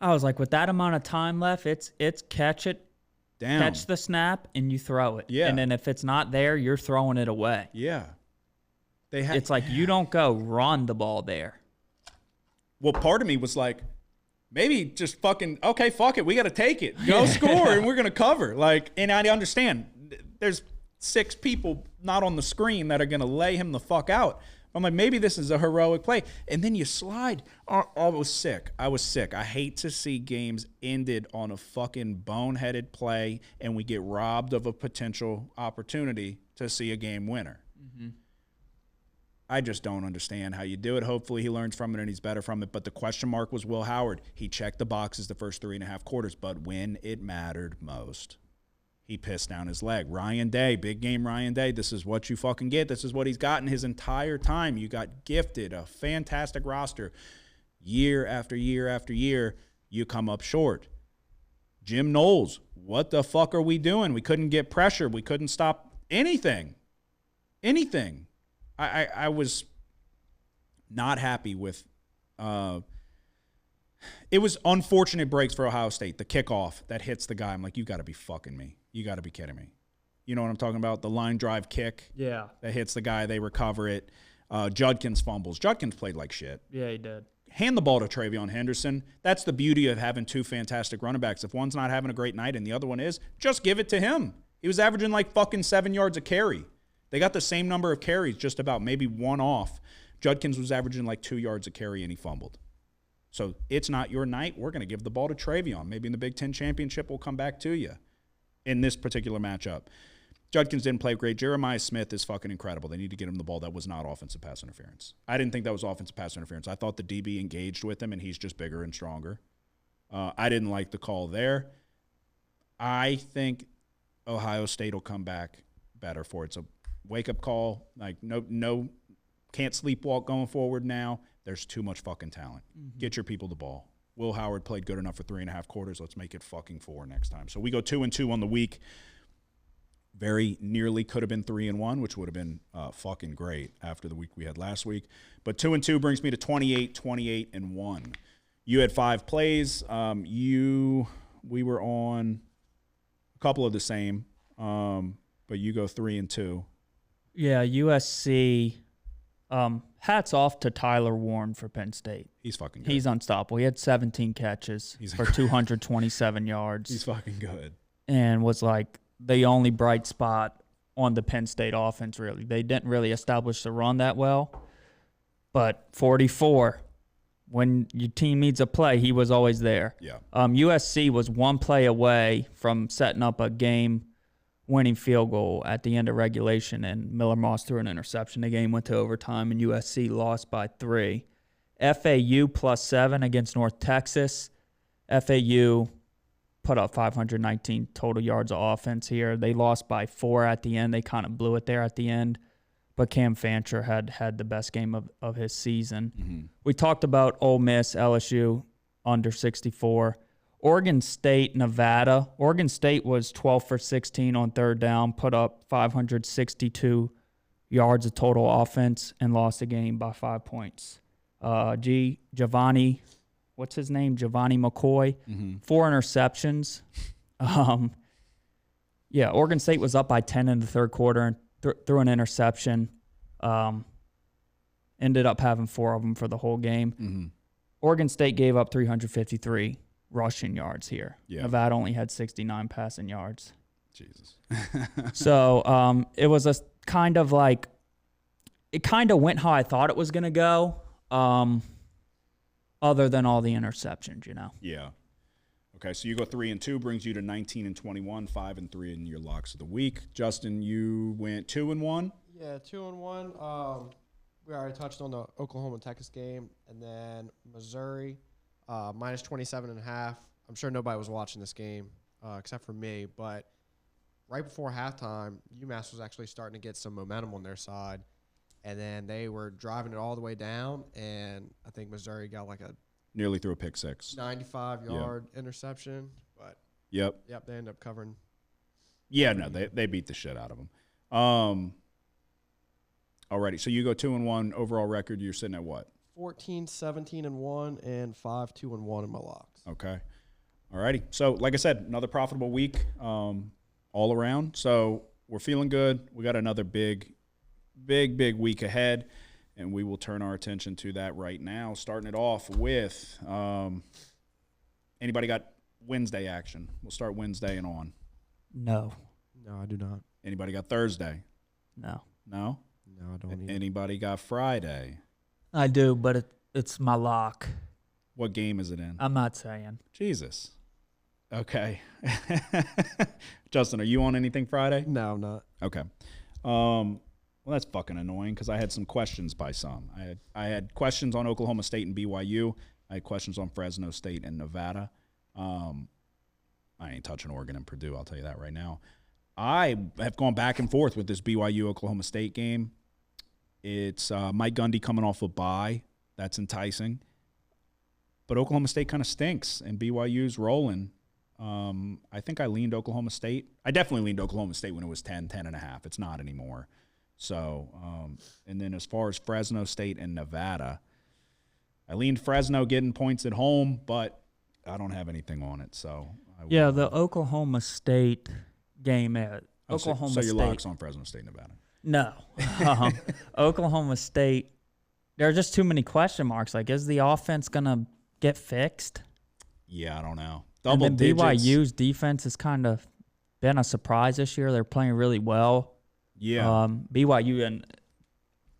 S4: I was like, with that amount of time left, it's catch it,
S3: down,
S4: catch the snap, and you throw it.
S3: Yeah.
S4: And then if it's not there, you're throwing it away.
S3: Yeah.
S4: It's like you don't go run the ball there.
S3: Well, part of me was like, maybe just fucking, okay, fuck it. We got to take it. Go score, and we're going to cover. And I understand there's 6 people not on the screen that are going to lay him the fuck out. I'm like, maybe this is a heroic play. And then you slide. I was sick. I hate to see games ended on a fucking boneheaded play and we get robbed of a potential opportunity to see a game winner. Mm-hmm. I just don't understand how you do it. Hopefully he learns from it and he's better from it. But the question mark was Will Howard. He checked the boxes the first 3.5 quarters, but when it mattered most, he pissed down his leg. Ryan Day, big game Ryan Day. This is what you fucking get. This is what he's gotten his entire time. You got gifted a fantastic roster. Year after year after year, you come up short. Jim Knowles, what the fuck are we doing? We couldn't get pressure. We couldn't stop anything. Anything. I was not happy with it was unfortunate breaks for Ohio State. The kickoff that hits the guy. I'm like, you got to be fucking me. You got to be kidding me. You know what I'm talking about? The line drive kick.
S4: Yeah.
S3: That hits the guy. They recover it. Judkins fumbles. Judkins played like shit.
S4: Yeah, he did.
S3: Hand the ball to Travion Henderson. That's the beauty of having 2 fantastic running backs. If one's not having a great night and the other one is, just give it to him. He was averaging like fucking 7 yards a carry. They got the same number of carries, just about, maybe one off. Judkins was averaging like 2 yards a carry and he fumbled. So it's not your night. We're going to give the ball to Travion. Maybe in the Big Ten championship, we'll come back to you in this particular matchup. Judkins didn't play great. Jeremiah Smith is fucking incredible. They need to get him the ball. That was not offensive pass interference. I didn't think that was offensive pass interference. I thought the DB engaged with him, and he's just bigger and stronger. I didn't like the call there. I think Ohio State will come back better for it. It's a wake-up call. Like, no, can't sleepwalk going forward now. There's too much fucking talent. Mm-hmm. Get your people the ball. Will Howard played good enough for 3.5 quarters. Let's make it fucking 4 next time. So we go 2-2 on the week. Very nearly could have been 3-1, which would have been fucking great after the week we had last week. But 2-2 brings me to 28-1. You had 5 plays. We were on a couple of the same, but you go 3-2.
S4: Yeah, USC. Hats off to Tyler Warren for Penn State.
S3: He's fucking good.
S4: He's unstoppable. He had 17 catches for 227 yards.
S3: He's fucking good.
S4: And was like the only bright spot on the Penn State offense, really. They didn't really establish the run that well. But 44, when your team needs a play, he was always there.
S3: Yeah.
S4: USC was one play away from setting up a game-winning field goal at the end of regulation, and Miller Moss threw an interception. The game went to overtime, and USC lost by 3. FAU +7 against North Texas. FAU put up 519 total yards of offense here. They lost by 4 at the end. They kind of blew it there at the end. But Cam Fancher had the best game of his season. Mm-hmm. We talked about Ole Miss, LSU, under 64. Oregon State, Nevada. Oregon State was 12 for 16 on third down, put up 562 yards of total offense, and lost the game by 5 points. Giovanni, what's his name? Giovanni McCoy, 4 interceptions. Oregon State was up by 10 in the third quarter and threw an interception. Ended up having 4 of them for the whole game. Mm-hmm. Oregon State gave up 353 rushing yards here. Yeah. Nevada only had 69 passing yards.
S3: Jesus.
S4: So it was a kind of like, it kind of went how I thought it was going to go, other than all the interceptions, you know.
S3: Yeah. Okay, so you go 3-2, brings you to 19-21, 5-3 in your locks of the week. Justin, you went 2-1.
S2: Yeah, 2-1. We already touched on the Oklahoma Texas game, and then Missouri minus 27.5. I'm sure nobody was watching this game except for me, but right before halftime, UMass was actually starting to get some momentum on their side, and then they were driving it all the way down, and I think Missouri got like a
S3: nearly threw a pick 6.
S2: 95-yard interception, but
S3: yep,
S2: they end up covering.
S3: Yeah, no, they beat the shit out of them. Alrighty, so you go 2-1 overall record. You're sitting at what?
S2: 14-17-1 and 5-2-1 in my locks.
S3: Okay, alrighty. So like I said, another profitable week all around. So we're feeling good. We got another big week ahead. And we will turn our attention to that right now, starting it off with anybody got Wednesday action? We'll start Wednesday and on.
S4: No,
S2: I do not.
S3: Anybody got Thursday?
S4: No,
S2: I don't either.
S3: Anybody got Friday?
S4: I do, but it's my lock.
S3: What game is it in?
S4: I'm not saying.
S3: Jesus. Okay. Justin, are you on anything Friday?
S2: No, I'm not.
S3: Okay. Well, that's fucking annoying because I had some questions by some. I had questions on Oklahoma State and BYU. I had questions on Fresno State and Nevada. I ain't touching Oregon and Purdue, I'll tell you that right now. I have gone back and forth with this BYU-Oklahoma State game. It's Mike Gundy coming off a bye. That's enticing. But Oklahoma State kind of stinks, and BYU's rolling. I think I leaned Oklahoma State. I definitely leaned Oklahoma State when it was 10.5. It's not anymore. So, and then as far as Fresno State and Nevada, I leaned Fresno getting points at home, but I don't have anything on it. So,
S4: the Oklahoma State game at Oklahoma
S3: so
S4: State.
S3: your locks on Fresno State, Nevada?
S4: No, Oklahoma State. There are just too many question marks. Like, is the offense gonna get fixed?
S3: Yeah, I don't know.
S4: And then BYU's defense has kind of been a surprise this year. They're playing really well.
S3: Yeah.
S4: BYU and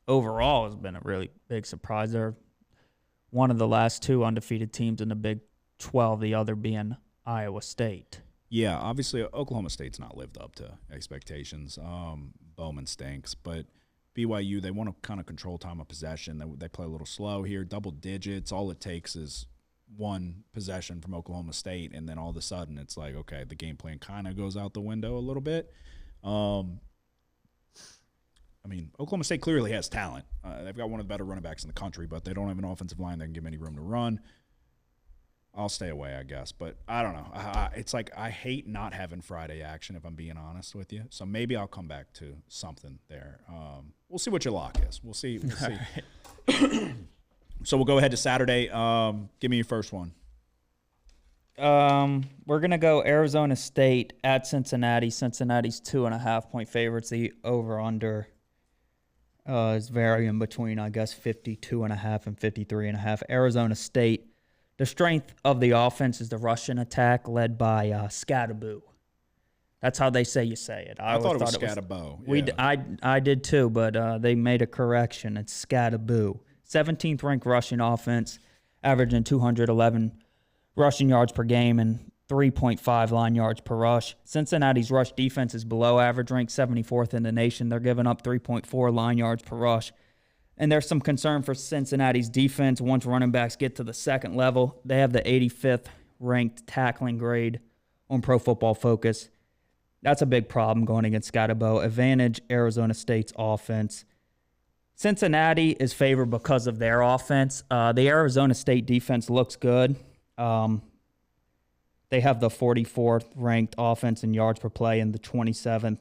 S4: overall has been a really big surprise. They're one of the last 2 undefeated teams in the Big 12, the other being Iowa State.
S3: Yeah, obviously Oklahoma State's not lived up to expectations. Bowman stinks, but BYU, they want to kind of control time of possession. They play a little slow here, double digits. All it takes is one possession from Oklahoma State, and then all of a sudden it's like, okay, the game plan kind of goes out the window a little bit. I mean, Oklahoma State clearly has talent. They've got one of the better running backs in the country, but they don't have an offensive line that can give any room to run. I'll stay away, I guess. But I don't know. It's like I hate not having Friday action, if I'm being honest with you. So maybe I'll come back to something there. We'll see what your lock is. We'll see. So we'll go ahead to Saturday. Give me your first one.
S4: We're gonna go Arizona State at Cincinnati. Cincinnati's 2.5-point favorites. The over/under is varying between, I guess, 52.5 and 53.5. Arizona State. The strength of the offense is the Russian attack led by Scattaboo. That's how they say it.
S3: I thought it was Scatabo.
S4: I did too, but they made a correction. It's Scattaboo. 17th ranked rushing offense, averaging 211 rushing yards per game and 3.5 line yards per rush. Cincinnati's rush defense is below average, ranked 74th in the nation. They're giving up 3.4 line yards per rush. And there's some concern for Cincinnati's defense once running backs get to the second level. They have the 85th ranked tackling grade on Pro Football Focus. That's a big problem going against Scatabo. Advantage Arizona State's offense. Cincinnati is favored because of their offense. The Arizona State defense looks good. They have the 44th ranked offense in yards per play and the 27th.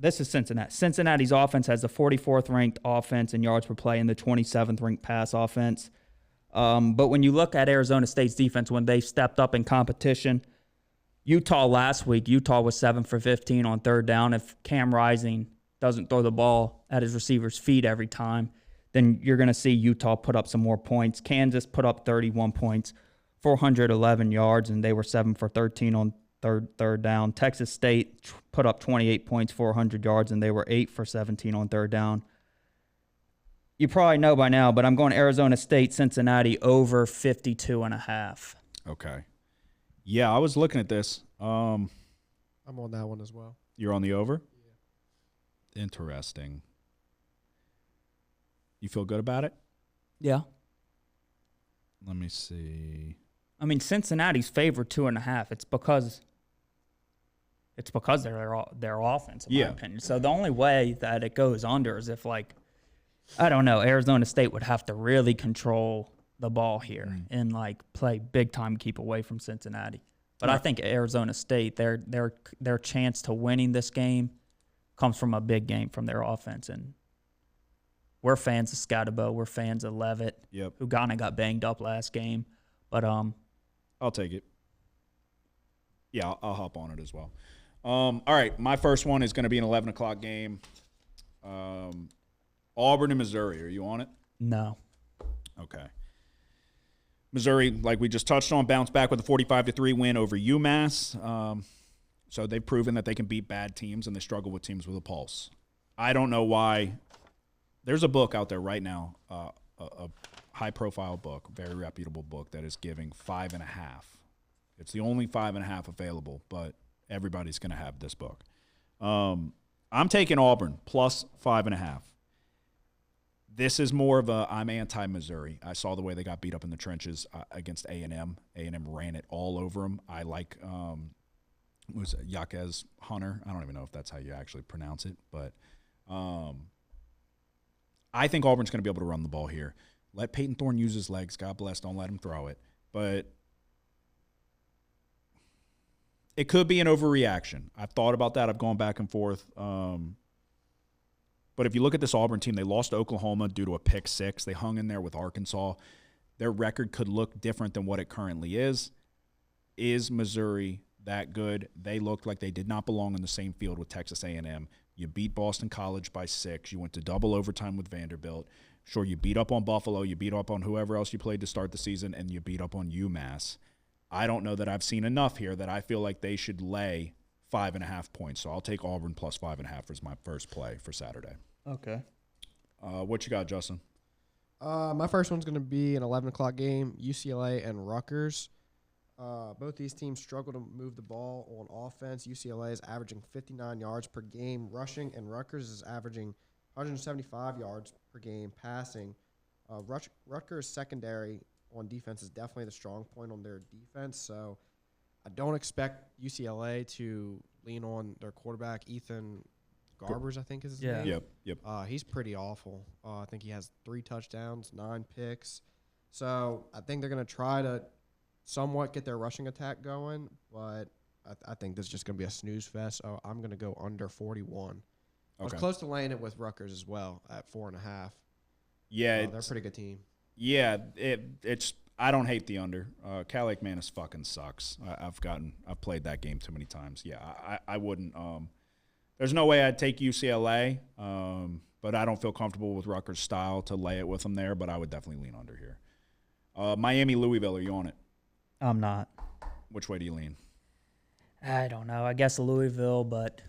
S4: This is Cincinnati. Cincinnati's offense has the 44th ranked offense in yards per play and the 27th ranked pass offense. But when you look at Arizona State's defense, when they stepped up in competition, Utah last week, Utah was 7 for 15 on third down. If Cam Rising doesn't throw the ball at his receiver's feet every time, then you're going to see Utah put up some more points. Kansas put up 31 points, 411 yards, and they were 7 for 13 on third down. Texas State put up 28 points, 400 yards, and they were 8 for 17 on third down. You probably know by now, but I'm going Arizona State, Cincinnati over 52.5.
S3: Okay. Yeah, I was looking at this.
S2: I'm on that one as well.
S3: You're on the over? Yeah. Interesting. You feel good about it?
S4: Yeah.
S3: Let me see.
S4: I mean, Cincinnati's favored 2.5. It's because they're their offense, in my opinion. So the only way that it goes under is if, like, I don't know, Arizona State would have to really control the ball here and, like, play big time, keep away from Cincinnati. But I think Arizona State, their chance to winning this game comes from a big game from their offense. And we're fans of Scatabo. We're fans of Levitt, who kind of got banged up last game. But
S3: I'll take it. Yeah, I'll hop on it as well. All right, my first one is going to be an 11 o'clock game. Auburn and Missouri. Are you on it?
S4: No.
S3: Okay. Missouri, like we just touched on, bounced back with a 45-3 win over UMass. So they've proven that they can beat bad teams, and they struggle with teams with a pulse. I don't know why. There's a book out there right now, a high-profile book, very reputable book, that is giving 5.5. It's the only 5.5 available, but everybody's going to have this book. I'm taking Auburn plus 5.5. This is more of I'm anti-Missouri. I saw the way they got beat up in the trenches against A&M. A&M ran it all over them. I like was it Yaquez Hunter? I don't even know if that's how you actually pronounce it, but I think Auburn's going to be able to run the ball here. Let Peyton Thorne use his legs. God bless. Don't let him throw it. But it could be an overreaction. I've thought about that. I've gone back and forth. But if you look at this Auburn team, they lost to Oklahoma due to a pick six. They hung in there with Arkansas. Their record could look different than what it currently is. Is Missouri that good? They looked like they did not belong in the same field with Texas A&M. You beat Boston College by 6. You went to double overtime with Vanderbilt. Sure, you beat up on Buffalo. You beat up on whoever else you played to start the season, and you beat up on UMass. I don't know that I've seen enough here that I feel like they should lay 5.5 points. So I'll take Auburn plus 5.5 as my first play for Saturday.
S4: Okay.
S3: What you got, Justin?
S2: My first one's going to be an 11 o'clock game, UCLA and Rutgers. Both these teams struggle to move the ball on offense. UCLA is averaging 59 yards per game rushing, and Rutgers is averaging 175 yards per game passing. Rutgers' secondary on defense is definitely the strong point on their defense, so I don't expect UCLA to lean on their quarterback, Ethan Garbers, I think is his name.
S3: Yep.
S2: He's pretty awful. I think he has 3 touchdowns, 9 picks. So I think they're going to try to somewhat get their rushing attack going, but I think this is just going to be a snooze fest. So I'm going to go under 41. I was close to laying it with Rutgers as well at 4.5.
S3: Yeah,
S2: they're a pretty good team.
S3: Yeah, it's. I don't hate the under. Cal Lake Manus fucking sucks. I've played that game too many times. Yeah, I wouldn't. There's no way I'd take UCLA, but I don't feel comfortable with Rutgers' style to lay it with them there. But I would definitely lean under here. Miami Louisville, are you on it?
S4: I'm not.
S3: Which way do you lean?
S4: I don't know. I guess Louisville, but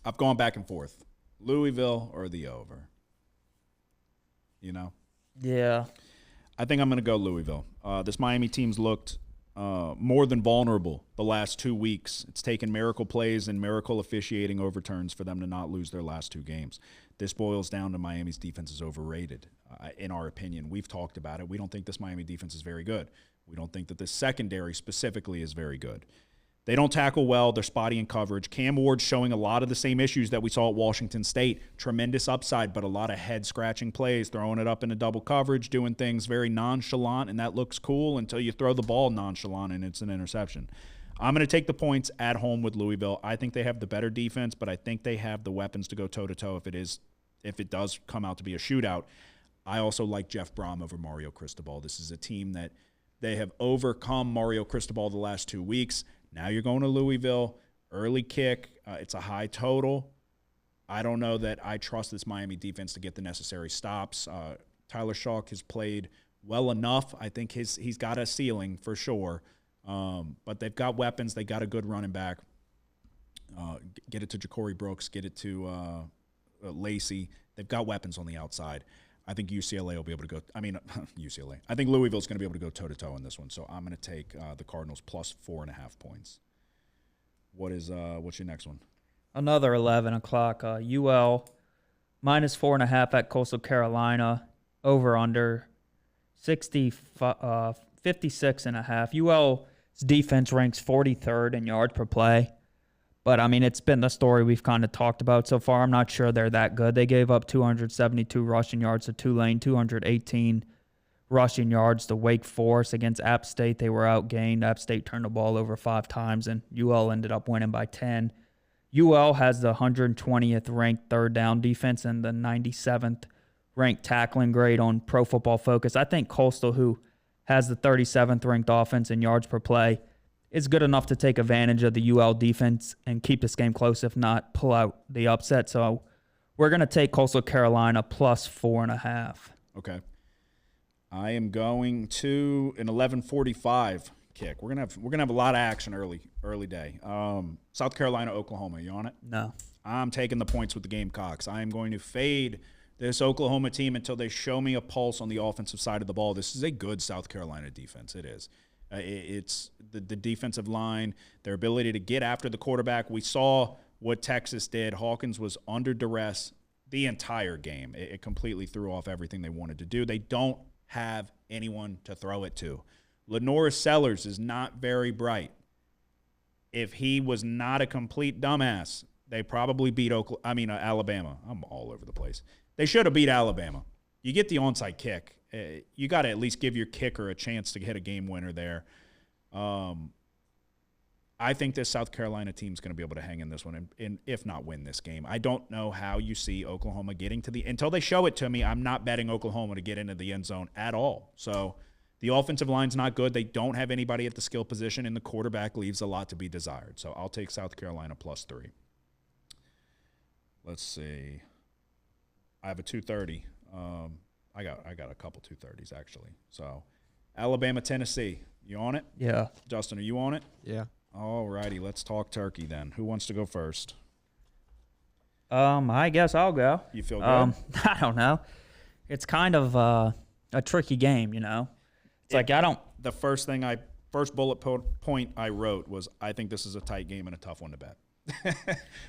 S3: I've gone back and forth. Louisville or the over. You know?
S4: Yeah.
S3: I think I'm going to go Louisville. This Miami team's looked more than vulnerable the last 2 weeks. It's taken miracle plays and miracle officiating overturns for them to not lose their last 2 games. This boils down to Miami's defense is overrated, in our opinion. We've talked about it. We don't think this Miami defense is very good. We don't think that this secondary specifically is very good. They don't tackle well. They're spotty in coverage. Cam Ward's showing a lot of the same issues that we saw at Washington State. Tremendous upside, but a lot of head-scratching plays, throwing it up into double coverage, doing things very nonchalant, and that looks cool until you throw the ball nonchalant and it's an interception. I'm going to take the points at home with Louisville. I think they have the better defense, but I think they have the weapons to go toe-to-toe if it does come out to be a shootout. I also like Jeff Brom over Mario Cristobal. This is a team that they have overcome Mario Cristobal the last 2 weeks. Now you're going to Louisville, early kick. It's a high total. I don't know that I trust this Miami defense to get the necessary stops. Tyler Schalk has played well enough. I think he's got a ceiling for sure. But they've got weapons. They got a good running back. Get it to Ja'Cory Brooks. Get it to Lacey. They've got weapons on the outside. I think UCLA will be able to go. UCLA. I think Louisville's going to be able to go toe-to-toe in this one. So I'm going to take the Cardinals plus 4.5 points. What's your next one?
S4: Another 11 o'clock. UL minus 4.5 at Coastal Carolina. Over under 56.5. UL's defense ranks 43rd in yards per play. But, it's been the story we've kind of talked about so far. I'm not sure they're that good. They gave up 272 rushing yards to Tulane, 218 rushing yards to Wake Forest. Against App State, they were outgained. App State turned the ball over 5 times, and UL ended up winning by 10. UL has the 120th ranked third down defense and the 97th ranked tackling grade on Pro Football Focus. I think Coastal, who has the 37th ranked offense in yards per play, is good enough to take advantage of the UL defense and keep this game close, if not pull out the upset. So we're going to take Coastal Carolina plus 4.5.
S3: Okay. I am going to an 11:45 kick. We're gonna have a lot of action early day. South Carolina, Oklahoma. You on it?
S4: No.
S3: I'm taking the points with the Gamecocks. I am going to fade this Oklahoma team until they show me a pulse on the offensive side of the ball. This is a good South Carolina defense. It is. It's the defensive line, their ability to get after the quarterback. We saw what Texas did. Hawkins was under duress the entire game. It completely threw off everything they wanted to do. They don't have anyone to throw it to. Lenora Sellers is not very bright. If he was not a complete dumbass, they probably beat Alabama. I'm all over the place. They should have beat Alabama. You get the onside kick. You got to at least give your kicker a chance to hit a game winner there. I think this South Carolina team is going to be able to hang in this one and if not win this game. I don't know how you see Oklahoma getting to until they show it to me, I'm not betting Oklahoma to get into the end zone at all. So the offensive line's not good. They don't have anybody at the skill position, and the quarterback leaves a lot to be desired. So I'll take South Carolina plus 3. Let's see. I have a 230. I got a couple 230s actually. So Alabama, Tennessee. You on it?
S4: Yeah.
S3: Justin, are you on it?
S2: Yeah.
S3: All righty. Let's talk turkey then. Who wants to go first?
S4: I guess I'll go.
S3: You feel good?
S4: I don't know. It's kind of a tricky game, It's like I don't.
S3: The first bullet point I wrote was I think this is a tight game and a tough one to bet.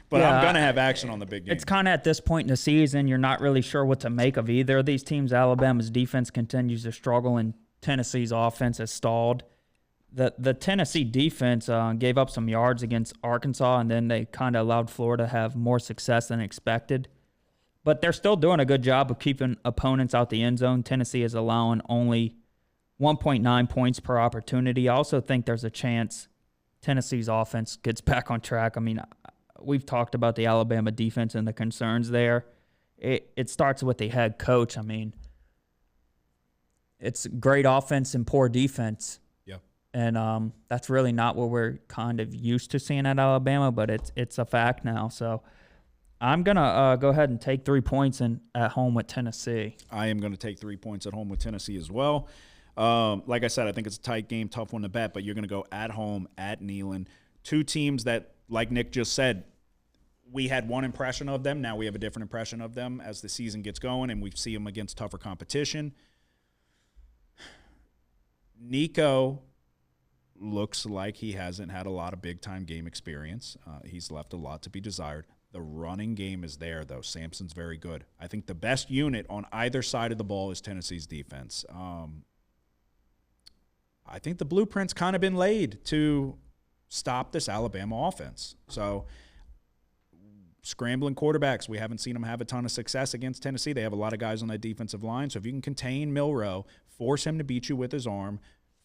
S3: But yeah, I'm going to have action on the big game.
S4: It's kind of at this point in the season, you're not really sure what to make of either of these teams. Alabama's defense continues to struggle, and Tennessee's offense has stalled. The Tennessee defense gave up some yards against Arkansas, and then they kind of allowed Florida to have more success than expected. But they're still doing a good job of keeping opponents out the end zone. Tennessee is allowing only 1.9 points per opportunity. I also think there's a chance Tennessee's offense gets back on track. I mean, we've talked about the Alabama defense and the concerns there. It starts with the head coach. I mean, it's great offense and poor defense.
S3: Yeah.
S4: And that's really not what we're kind of used to seeing at Alabama, but it's a fact now. So I'm going to go ahead and take 3 points at home with Tennessee.
S3: I am going to take 3 points at home with Tennessee as well. Like I said, I think it's a tight game, tough one to bet, but you're going to go at home, at Neyland. Two teams that, like Nick just said, we had one impression of them. Now we have a different impression of them as the season gets going and we see them against tougher competition. Nico looks like he hasn't had a lot of big-time game experience. He's left a lot to be desired. The running game is there, though. Sampson's very good. I think the best unit on either side of the ball is Tennessee's defense. I think the blueprint's kind of been laid to stop this Alabama offense. So scrambling quarterbacks, we haven't seen them have a ton of success against Tennessee. They have a lot of guys on that defensive line. So if you can contain Milroe, force him to beat you with his arm,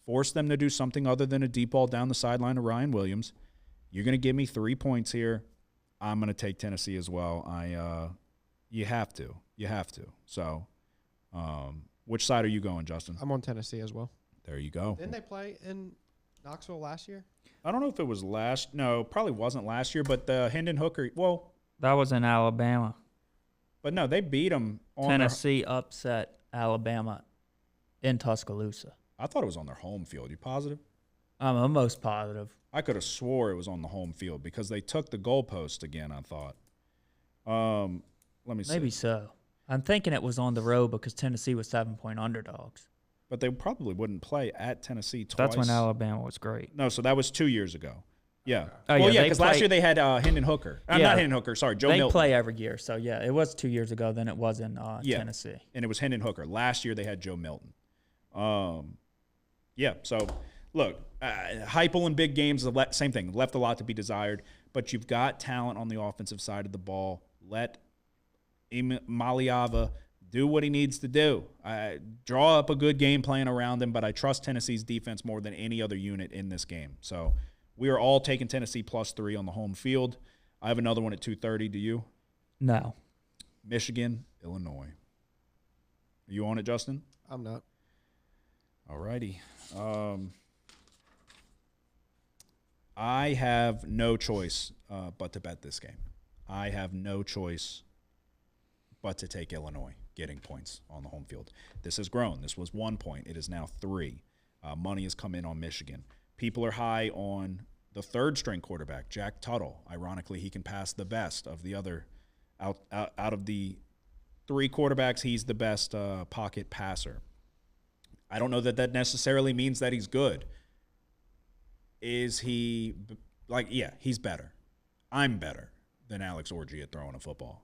S3: force them to do something other than a deep ball down the sideline to Ryan Williams, you're going to give me 3 points here. I'm going to take Tennessee as well. You have to. So which side are you going, Justin?
S2: I'm on Tennessee as well.
S3: There you go.
S2: Didn't they play in Knoxville last year?
S3: I don't know if it was no, probably wasn't last year, but the Hendon Hooker, well.
S4: That was in Alabama.
S3: But no, they beat them on
S4: Tennessee upset Alabama in Tuscaloosa.
S3: I thought it was on their home field. You positive?
S4: I'm almost positive.
S3: I could have swore it was on the home field because they took the goalpost again, I thought. Let me see.
S4: Maybe so. I'm thinking it was on the road because Tennessee was 7-point underdogs.
S3: But they probably wouldn't play at Tennessee twice.
S4: That's when Alabama was great.
S3: No, so that was 2 years ago. Yeah.
S4: Oh,
S3: well,
S4: yeah,
S3: because last year they had Hendon Hooker. Not Hendon Hooker, sorry, Joe Milton.
S4: They play every year. So, yeah, it was 2 years ago than it was in Tennessee.
S3: And it was Hendon Hooker. Last year they had Joe Milton. Yeah, so look, Heupel in big games, same thing, left a lot to be desired, but you've got talent on the offensive side of the ball. Let Maliava do what he needs to do. Draw up a good game plan around him, but I trust Tennessee's defense more than any other unit in this game. So we are all taking Tennessee +3 on the home field. I have another one at 2:30. Do you?
S4: No.
S3: Michigan, Illinois. Are you on it, Justin?
S2: I'm not.
S3: All righty. I have no choice but to bet this game. I have no choice but to take Illinois getting points on the home field. This has grown. This was 1 point. It is now 3. Money has come in on Michigan. People are high on the third-string quarterback, Jack Tuttle. Ironically, he can pass the best of the other. Out of the 3 quarterbacks, he's the best pocket passer. I don't know that necessarily means that he's good. Is he yeah, he's better. I'm better than Alex Orji at throwing a football.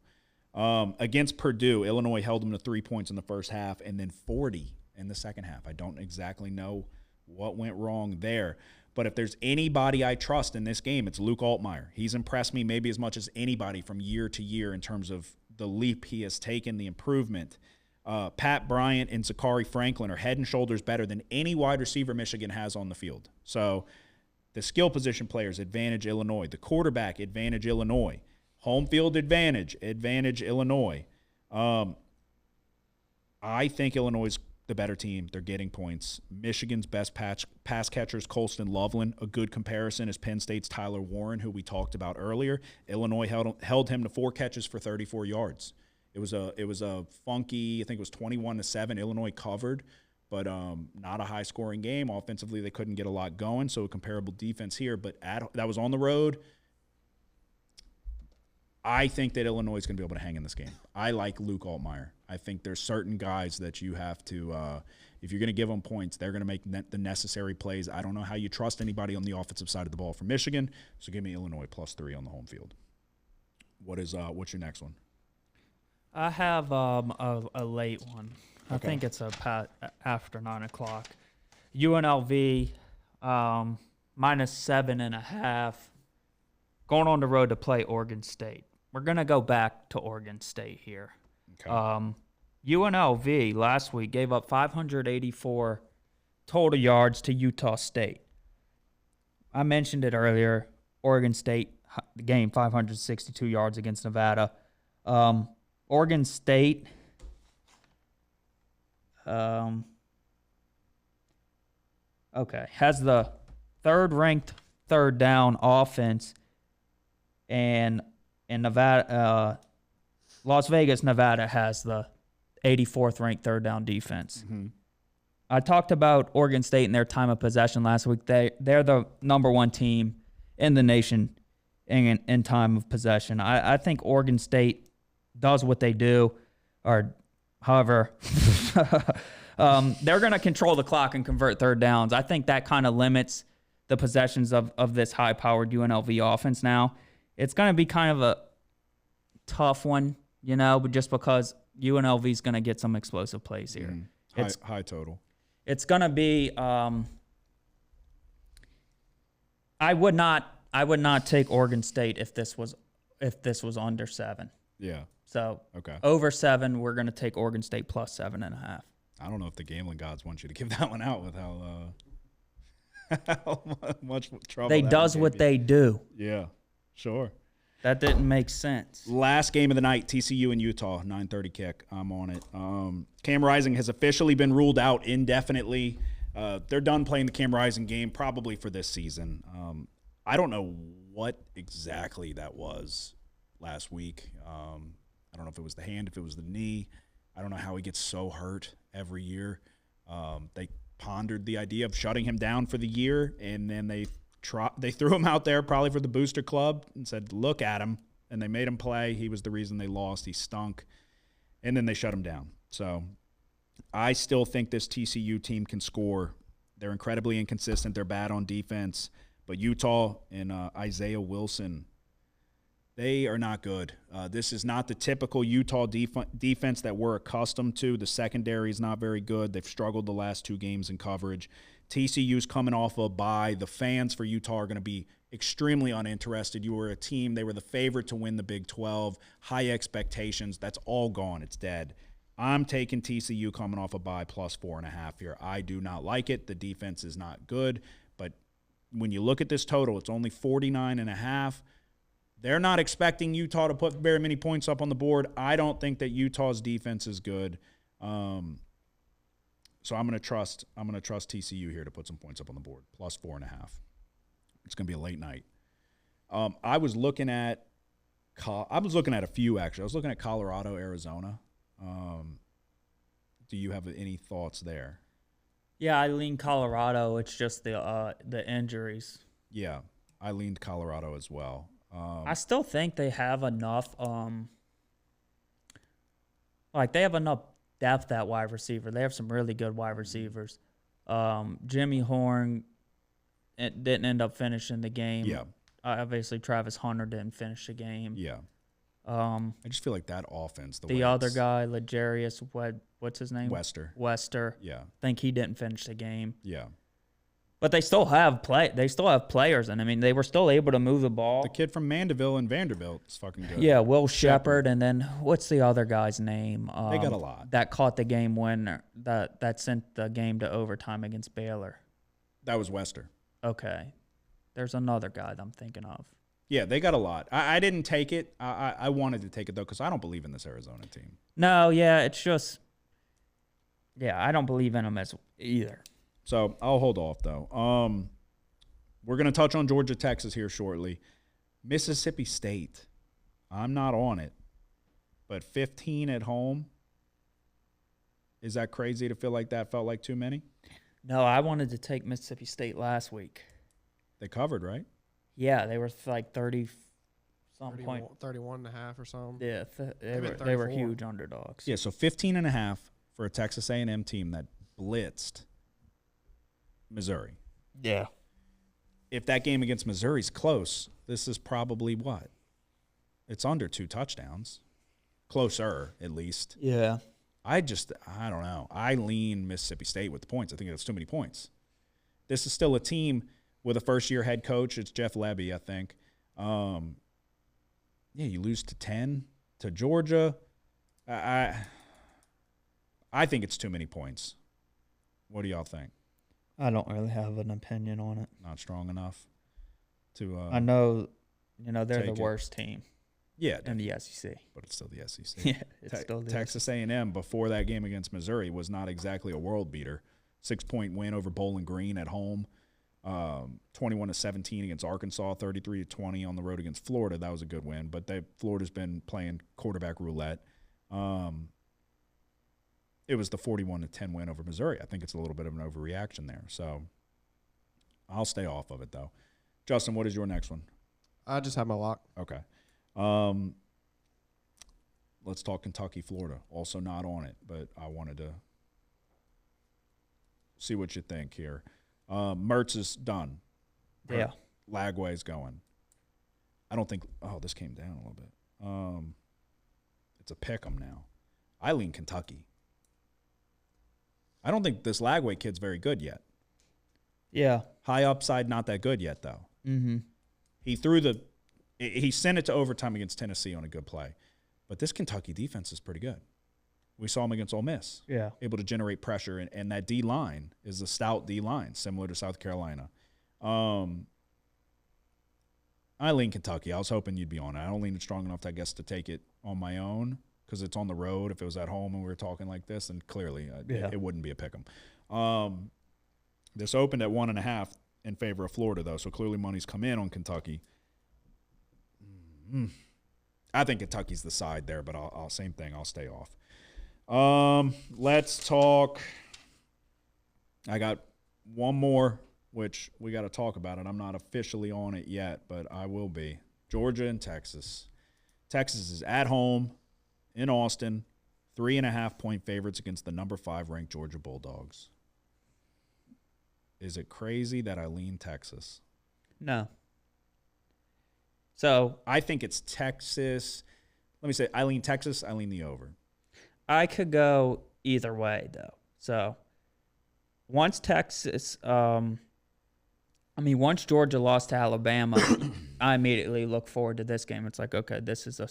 S3: Against Purdue, Illinois held them to 3 points in the first half and then 40 in the second half. I don't exactly know what went wrong there. But if there's anybody I trust in this game, it's Luke Altmaier. He's impressed me maybe as much as anybody from year to year in terms of the leap he has taken, the improvement. Pat Bryant and Zachary Franklin are head and shoulders better than any wide receiver Michigan has on the field. So the skill position players, advantage Illinois. The quarterback, advantage Illinois. Home field advantage, Illinois. I think Illinois is the better team. They're getting points. Michigan's best pass catcher is Colston Loveland. A good comparison is Penn State's Tyler Warren, who we talked about earlier. Illinois held him to 4 catches for 34 yards. It was a funky, I think it was 21-7. Illinois covered, but not a high-scoring game. Offensively, they couldn't get a lot going, so a comparable defense here. But that was on the road. I think that Illinois is going to be able to hang in this game. I like Luke Altmaier. I think there's certain guys that you have to, if you're going to give them points, they're going to make the necessary plays. I don't know how you trust anybody on the offensive side of the ball for Michigan, so give me Illinois +3 on the home field. What's your next one?
S4: I have a late one.
S3: Okay.
S4: I think it's after 9 o'clock. UNLV -7.5, going on the road to play Oregon State. We're going to go back to Oregon State here.
S3: Okay.
S4: UNLV last week gave up 584 total yards to Utah State. I mentioned it earlier. Oregon State gained 562 yards against Nevada. Oregon State has the third-ranked third down offense, and Nevada, Las Vegas, Nevada has the 84th ranked third down defense.
S3: Mm-hmm.
S4: I talked about Oregon State and their time of possession last week. They're the number one team in the nation in time of possession. I think Oregon State does what they do, or however, they're going to control the clock and convert third downs. I think that kind of limits the possessions of this high-powered UNLV offense now. It's going to be kind of a tough one, but just because UNLV is going to get some explosive plays here.
S3: It's high total.
S4: It's going to be I would not take Oregon State if this was under 7.
S3: Yeah.
S4: So
S3: okay.
S4: Over 7, we're going to take Oregon State plus 7.5.
S3: I don't know if the gambling gods want you to give that one out with how much trouble
S4: they does what they do.
S3: Yeah, sure.
S4: That didn't make sense.
S3: Last game of the night, TCU and Utah, 9:30 kick. I'm on it. Cam Rising has officially been ruled out indefinitely. They're done playing the Cam Rising game probably for this season. I don't know what exactly that was last week. I don't know if it was the hand, if it was the knee. I don't know how he gets so hurt every year. They pondered the idea of shutting him down for the year, and then they threw him out there probably for the booster club and said, look at him, and they made him play. He was the reason they lost. He stunk, and then they shut him down. So I still think this TCU team can score. They're incredibly inconsistent. They're bad on defense. But Utah and Isaiah Wilson, they are not good. This is not the typical Utah defense that we're accustomed to. The secondary is not very good. They've struggled the last 2 games in coverage. TCU's coming off a bye. The fans for Utah are going to be extremely uninterested. You were a team. They were the favorite to win the Big 12. High expectations. That's all gone. It's dead. I'm taking TCU coming off a bye plus 4.5 here. I do not like it. The defense is not good. But when you look at this total, it's only 49.5. They're not expecting Utah to put very many points up on the board. I don't think that Utah's defense is good. So I'm going to trust TCU here to put some points up on the board, plus 4.5. It's going to be a late night. I was looking at a few actually. I was looking at Colorado, Arizona. Do you have any thoughts there?
S4: Yeah, I lean Colorado. It's just the injuries.
S3: Yeah, I leaned Colorado as well.
S4: I still think they have enough. They have enough depth at wide receiver. They have some really good wide receivers. Jimmy Horn didn't end up finishing the game.
S3: Yeah.
S4: Obviously, Travis Hunter didn't finish the game.
S3: Yeah. I just feel like that offense.
S4: The other guy, Legarius, what's his name?
S3: Wester. Yeah.
S4: I think he didn't finish the game.
S3: Yeah.
S4: But they still have players, and I mean they were still able to move the ball.
S3: The kid from Mandeville and Vanderbilt is fucking good.
S4: Yeah, Will Shepard, and then what's the other guy's name?
S3: They got a lot.
S4: That caught the game winner. That sent the game to overtime against Baylor.
S3: That was Wester.
S4: Okay. There's another guy that I'm thinking of.
S3: Yeah, they got a lot. I didn't take it. I wanted to take it, though, because I don't believe in this Arizona team.
S4: No, yeah, it's just – yeah, I don't believe in them as either.
S3: So I'll hold off, though. We're going to touch on Georgia, Texas here shortly. Mississippi State, I'm not on it, but 15 at home, is that crazy to feel like that felt like too many?
S4: No, I wanted to take Mississippi State last week.
S3: They covered, right?
S4: Yeah, they were like
S2: 31.5 or something.
S4: Yeah, they were huge underdogs.
S3: Yeah, so 15.5 for a Texas A&M team that blitzed Missouri.
S4: Yeah.
S3: If that game against Missouri's close, this is probably what? It's under 2 touchdowns. Closer, at least.
S4: Yeah.
S3: I don't know. I lean Mississippi State with the points. I think it's too many points. This is still a team with a first-year head coach. It's Jeff Lebby, I think. Yeah, you lose to 10 to Georgia. I think it's too many points. What do y'all think?
S4: I don't really have an opinion on it.
S3: Not strong enough to.
S4: I know, they're the
S3: take it.
S4: worst team
S3: Yeah,
S4: in the SEC.
S3: but it's still the SEC.
S4: Yeah, it's still the
S3: Texas A&M before that game against Missouri was not exactly a world beater. 6-point win over Bowling Green at home. 21-17 against Arkansas, 33-20 on the road against Florida. That was a good win, but Florida's been playing quarterback roulette. It was the 41-10 win over Missouri. I think it's a little bit of an overreaction there. So I'll stay off of it, though. Justin, what is your next one?
S2: I just have my lock.
S3: Okay. Let's talk Kentucky, Florida. Also not on it, but I wanted to see what you think here. Mertz is done.
S4: Yeah.
S3: Lagway's going. I don't think – oh, this came down a little bit. It's a pick 'em now. I lean Kentucky. I don't think this Lagway kid's very good yet.
S4: Yeah.
S3: High upside, not that good yet, though.
S4: Mm-hmm.
S3: He sent it to overtime against Tennessee on a good play. But this Kentucky defense is pretty good. We saw him against Ole Miss.
S4: Yeah.
S3: Able to generate pressure, and that D-line is a stout D-line, similar to South Carolina. I lean Kentucky. I was hoping you'd be on it. I don't lean it strong enough, I guess, to take it on my own because it's on the road. If it was at home and we were talking like this, then clearly it wouldn't be a pick 'em. This opened at 1.5 in favor of Florida, though, so clearly money's come in on Kentucky. I think Kentucky's the side there, but I'll same thing. I'll stay off. Let's talk. I got one more, which we got to talk about it. I'm not officially on it yet, but I will be. Georgia and Texas. Texas is at home in Austin, 3.5-point favorites against the number 5 ranked Georgia Bulldogs. Is it crazy that I lean Texas?
S4: No. So
S3: I think it's Texas. Let me say, I lean Texas. I lean the over.
S4: I could go either way, though. So once Texas, once Georgia lost to Alabama, I immediately look forward to this game. It's like, okay, this is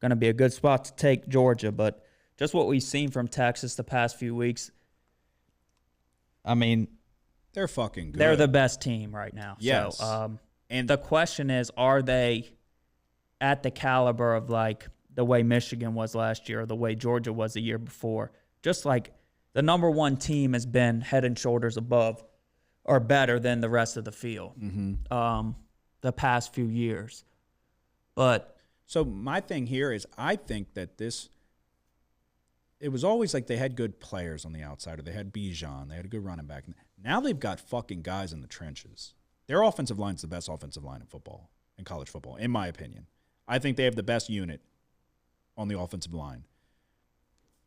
S4: going to be a good spot to take Georgia. But just what we've seen from Texas the past few weeks,
S3: they're fucking good.
S4: They're the best team right now.
S3: Yes.
S4: So, and the question is, are they at the caliber of like the way Michigan was last year or the way Georgia was the year before? Just like the number 1 team has been head and shoulders above or better than the rest of the field the past few years. But
S3: so my thing here is I think that it was always like they had good players on the outside, or they had Bijan, they had a good running back. Now they've got fucking guys in the trenches. Their offensive line is the best offensive line in football, in college football, in my opinion. I think they have the best unit on the offensive line.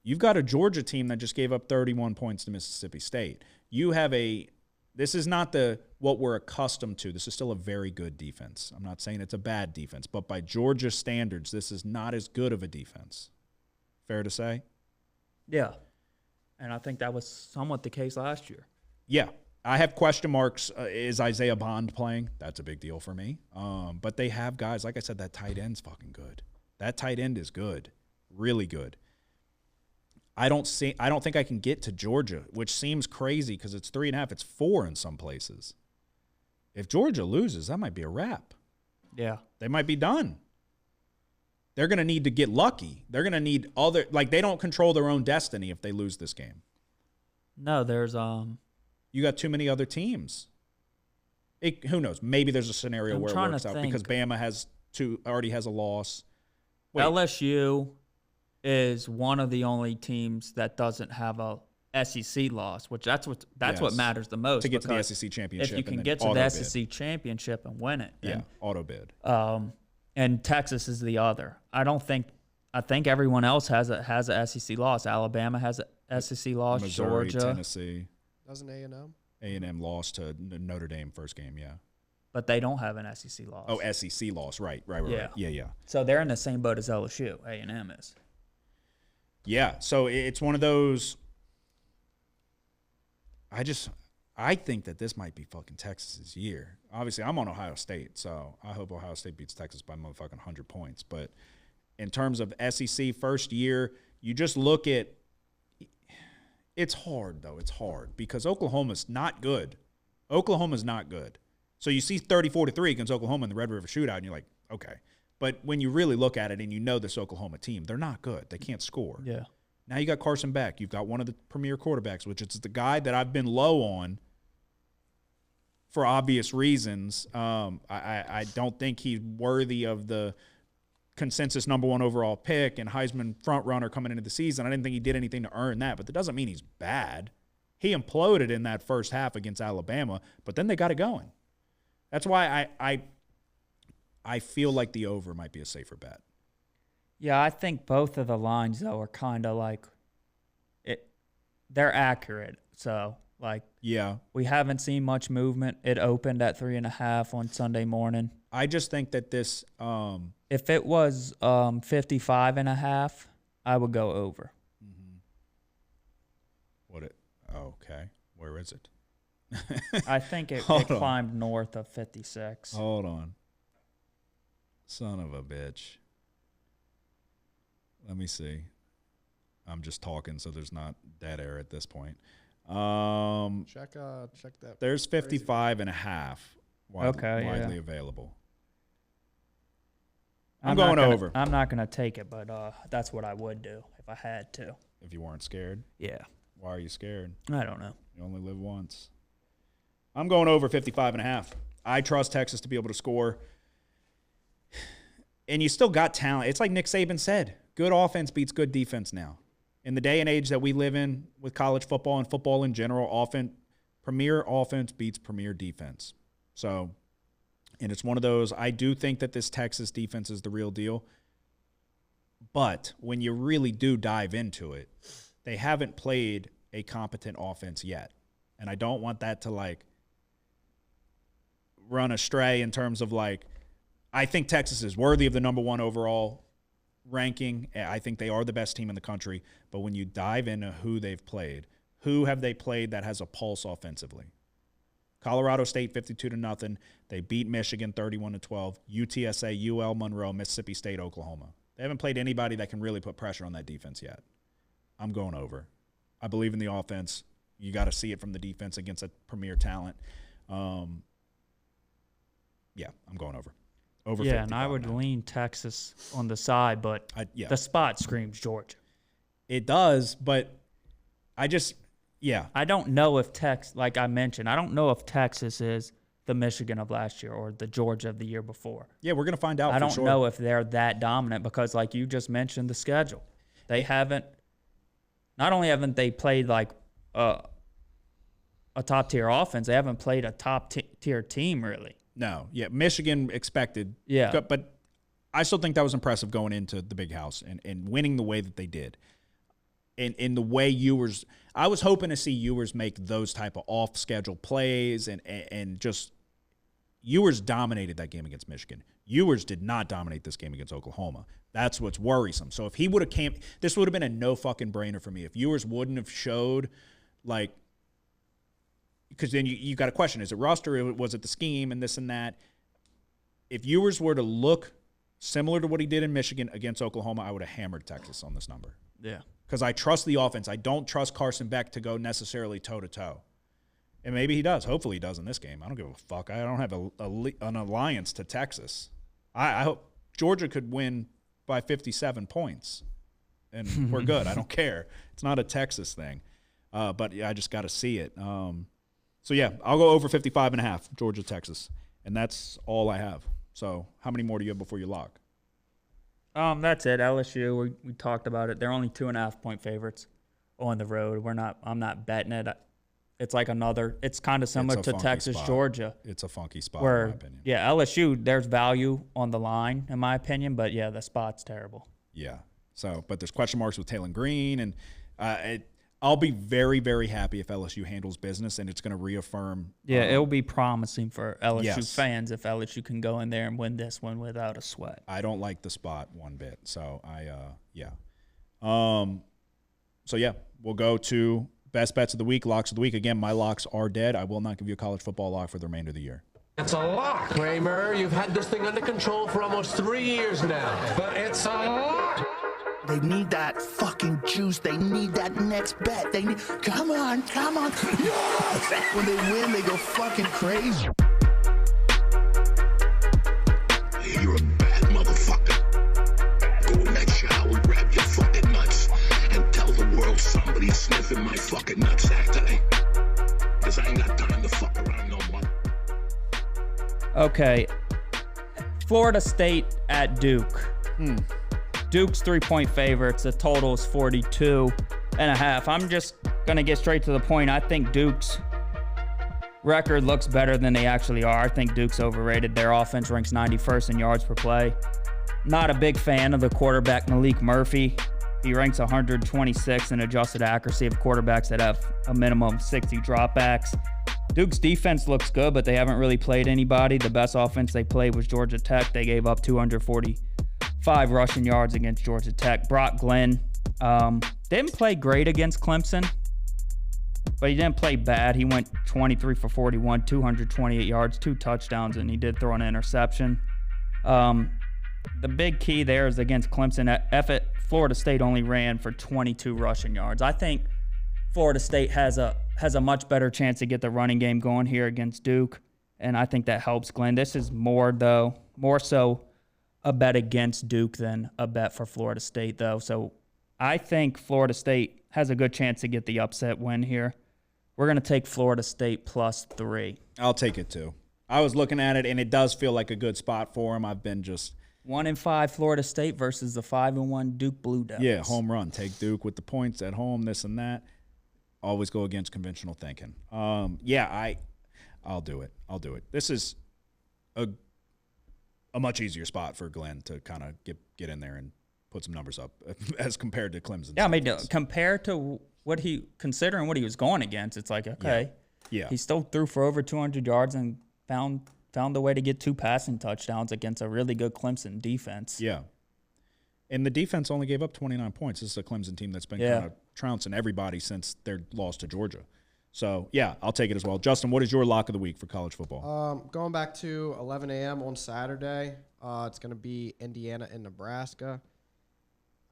S3: You've got a Georgia team that just gave up 31 points to Mississippi State. You have this is not what we're accustomed to. This is still a very good defense. I'm not saying it's a bad defense, but by Georgia standards, this is not as good of a defense. Fair to say?
S4: yeah, and I think that was somewhat the case last year.
S3: Yeah. I have question marks. Is Isaiah Bond playing? That's a big deal for me. But they have guys. Like I said, that tight end's fucking good. That tight end is good. Really good. I don't think I can get to Georgia, which seems crazy because it's 3.5. It's 4 in some places. If Georgia loses, that might be a wrap.
S4: Yeah.
S3: They might be done. They're going to need to get lucky. They're going to need they don't control their own destiny if they lose this game.
S4: No, there's
S3: You got too many other teams. Who knows? Maybe there's a scenario where it works out because Bama already has a loss. Wait.
S4: LSU is one of the only teams that doesn't have a SEC loss, which that's what matters the most.
S3: To get to the SEC championship.
S4: If you can get to the SEC championship and win it.
S3: Yeah, auto bid.
S4: And Texas is the other. I think everyone else has a SEC loss. Alabama has a SEC loss.
S3: Missouri,
S4: Georgia,
S3: Tennessee.
S2: Doesn't A&M?
S3: A&M lost to Notre Dame first game, yeah.
S4: But they don't have an SEC loss.
S3: Oh, SEC loss, right. Yeah.
S4: So they're in the same boat as LSU, A&M is.
S3: Yeah, so it's one of those. I think that this might be fucking Texas's year. Obviously, I'm on Ohio State, so I hope Ohio State beats Texas by motherfucking 100 points. But in terms of SEC first year, you just look at – it's hard, though. It's hard because Oklahoma's not good. Oklahoma's not good. So you see 34-3 against Oklahoma in the Red River Shootout, and you're like, okay. But when you really look at it and you know this Oklahoma team, they're not good. They can't score.
S4: Yeah.
S3: Now you got Carson Beck. You've got one of the premier quarterbacks, which is the guy that I've been low on for obvious reasons. I don't think he's worthy of the consensus number 1 overall pick and Heisman front runner coming into the season. I didn't think he did anything to earn that, but that doesn't mean he's bad. He imploded in that first half against Alabama, but then they got it going. That's why I feel like the over might be a safer bet.
S4: Yeah, I think both of the lines, though, are kind of like they're accurate. So, like,
S3: yeah,
S4: we haven't seen much movement. It opened at 3.5 on Sunday morning.
S3: I just think that this
S4: if it was 55.5, I would go over.
S3: Okay, where is it?
S4: I think it climbed north of 56.
S3: Hold on. Son of a bitch. Let me see. I'm just talking, so there's not dead air at this point.
S2: Check that.
S3: There's 55.5 widely available. I'm going over.
S4: I'm not going to take it, but that's what I would do if I had to.
S3: If you weren't scared?
S4: Yeah.
S3: Why are you scared?
S4: I don't know.
S3: You only live once. I'm going over 55.5. I trust Texas to be able to score. And you still got talent. It's like Nick Saban said, good offense beats good defense now. In the day and age that we live in with college football and football in general, premier offense beats premier defense. So, and it's one of those, I do think that this Texas defense is the real deal. But when you really do dive into it, they haven't played a competent offense yet. And I don't want that to, like, run astray in terms of, like, I think Texas is worthy of the number 1 overall ranking. I think they are the best team in the country. But when you dive into who they've played, who have they played that has a pulse offensively? Colorado State 52-0. They beat Michigan 31-12. UTSA, UL Monroe, Mississippi State, Oklahoma. They haven't played anybody that can really put pressure on that defense yet. I'm going over. I believe in the offense. You got to see it from the defense against a premier talent. Yeah, I'm going over. Over 50.
S4: Yeah, and I would lean Texas on the side, but the spot screams Georgia.
S3: It does, but I don't
S4: know if like I mentioned, I don't know if Texas is the Michigan of last year or the Georgia of the year before.
S3: Yeah, we're going to find out.
S4: I don't know if they're that dominant because, like you just mentioned, the schedule. They haven't. Not only haven't they played like a top tier offense, they haven't played a top tier team really.
S3: No, yeah, Michigan expected.
S4: Yeah,
S3: but I still think that was impressive going into the Big House and winning the way that they did. In the way Ewers, I was hoping to see Ewers make those type of off-schedule plays and just Ewers dominated that game against Michigan. Ewers did not dominate this game against Oklahoma. That's what's worrisome. So if he would have came, this would have been a no fucking brainer for me. If Ewers wouldn't have showed, like, because then you got a question: is it roster? Or was it the scheme and this and that? If Ewers were to look similar to what he did in Michigan against Oklahoma, I would have hammered Texas on this number.
S4: Yeah.
S3: Because I trust the offense. I don't trust Carson Beck to go necessarily toe-to-toe. And maybe he does. Hopefully he does in this game. I don't give a fuck. I don't have an alliance to Texas. I hope Georgia could win by 57 points, and we're good. I don't care. It's not a Texas thing. But yeah, I just got to see it. So, yeah, I'll go over 55.5, Georgia, Texas. And that's all I have. So how many more do you have before you lock?
S4: That's it. LSU, we talked about it. They're only 2.5-point favorites on the road. I'm not betting it. It's like it's kind of similar to Texas,
S3: spot.
S4: Georgia.
S3: It's a funky spot,
S4: where,
S3: in my opinion.
S4: Yeah, LSU, there's value on the line, in my opinion. But, yeah, the spot's terrible.
S3: Yeah. So, but there's question marks with Taylon Green. And I'll be very, very happy if LSU handles business, and it's going to reaffirm.
S4: Yeah, it'll be promising for LSU fans if LSU can go in there and win this one without a sweat.
S3: I don't like the spot one bit. So, So, we'll go to best bets of the week, locks of the week. Again, my locks are dead. I will not give you a college football lock for the remainder of the year.
S5: It's a lock.
S6: Kramer, you've had this thing under control for almost 3 years now.
S5: But it's a lock.
S7: They need that fucking juice. They need that next bet. They need. Come on. Yes! When they win, they go fucking crazy.
S8: You're a bad motherfucker. Go in that shower, grab your fucking nuts, and tell the world somebody's sniffing my fucking nutsack today. Because I ain't got time to fuck around no more.
S4: Okay. Florida State at Duke. Duke's 3-point favorites. The total is 42.5. I'm just going to get straight to the point. I think Duke's record looks better than they actually are. I think Duke's overrated. Their offense ranks 91st in yards per play. Not a big fan of the quarterback Malik Murphy. He ranks 126 in adjusted accuracy of quarterbacks that have a minimum of 60 dropbacks. Duke's defense looks good, but they haven't really played anybody. The best offense they played was Georgia Tech. They gave up 245 rushing yards against Georgia Tech. Brock Glenn didn't play great against Clemson, but he didn't play bad. He went 23 for 41, 228 yards, 2 touchdowns, and he did throw an interception. The big key there is against Clemson. Florida State only ran for 22 rushing yards. I think Florida State has a much better chance to get the running game going here against Duke, and I think that helps Glenn. This is more so a bet against Duke than a bet for Florida State, though. So I think Florida State has a good chance to get the upset win here. We're going to take Florida State +3.
S3: I'll take it too. I was looking at it, and it does feel like a good spot for him. I've been just
S4: 1-5 Florida State versus the 5-1 Duke Blue Devils.
S3: Yeah, home run. Take Duke with the points at home, this and that. Always go against conventional thinking. I'll do it. This is a much easier spot for Glenn to kind of get in there and put some numbers up as compared to Clemson.
S4: Yeah, I mean, compared to considering what he was going against, it's like, okay.
S3: Yeah.
S4: He still threw for over 200 yards and found a way to get 2 passing touchdowns against a really good Clemson defense.
S3: Yeah. And the defense only gave up 29 points. This is a Clemson team that's been kind of trouncing everybody since their loss to Georgia. So, yeah, I'll take it as well. Justin, what is your lock of the week for college football?
S2: Going back to 11 a.m. on Saturday, it's going to be Indiana and Nebraska.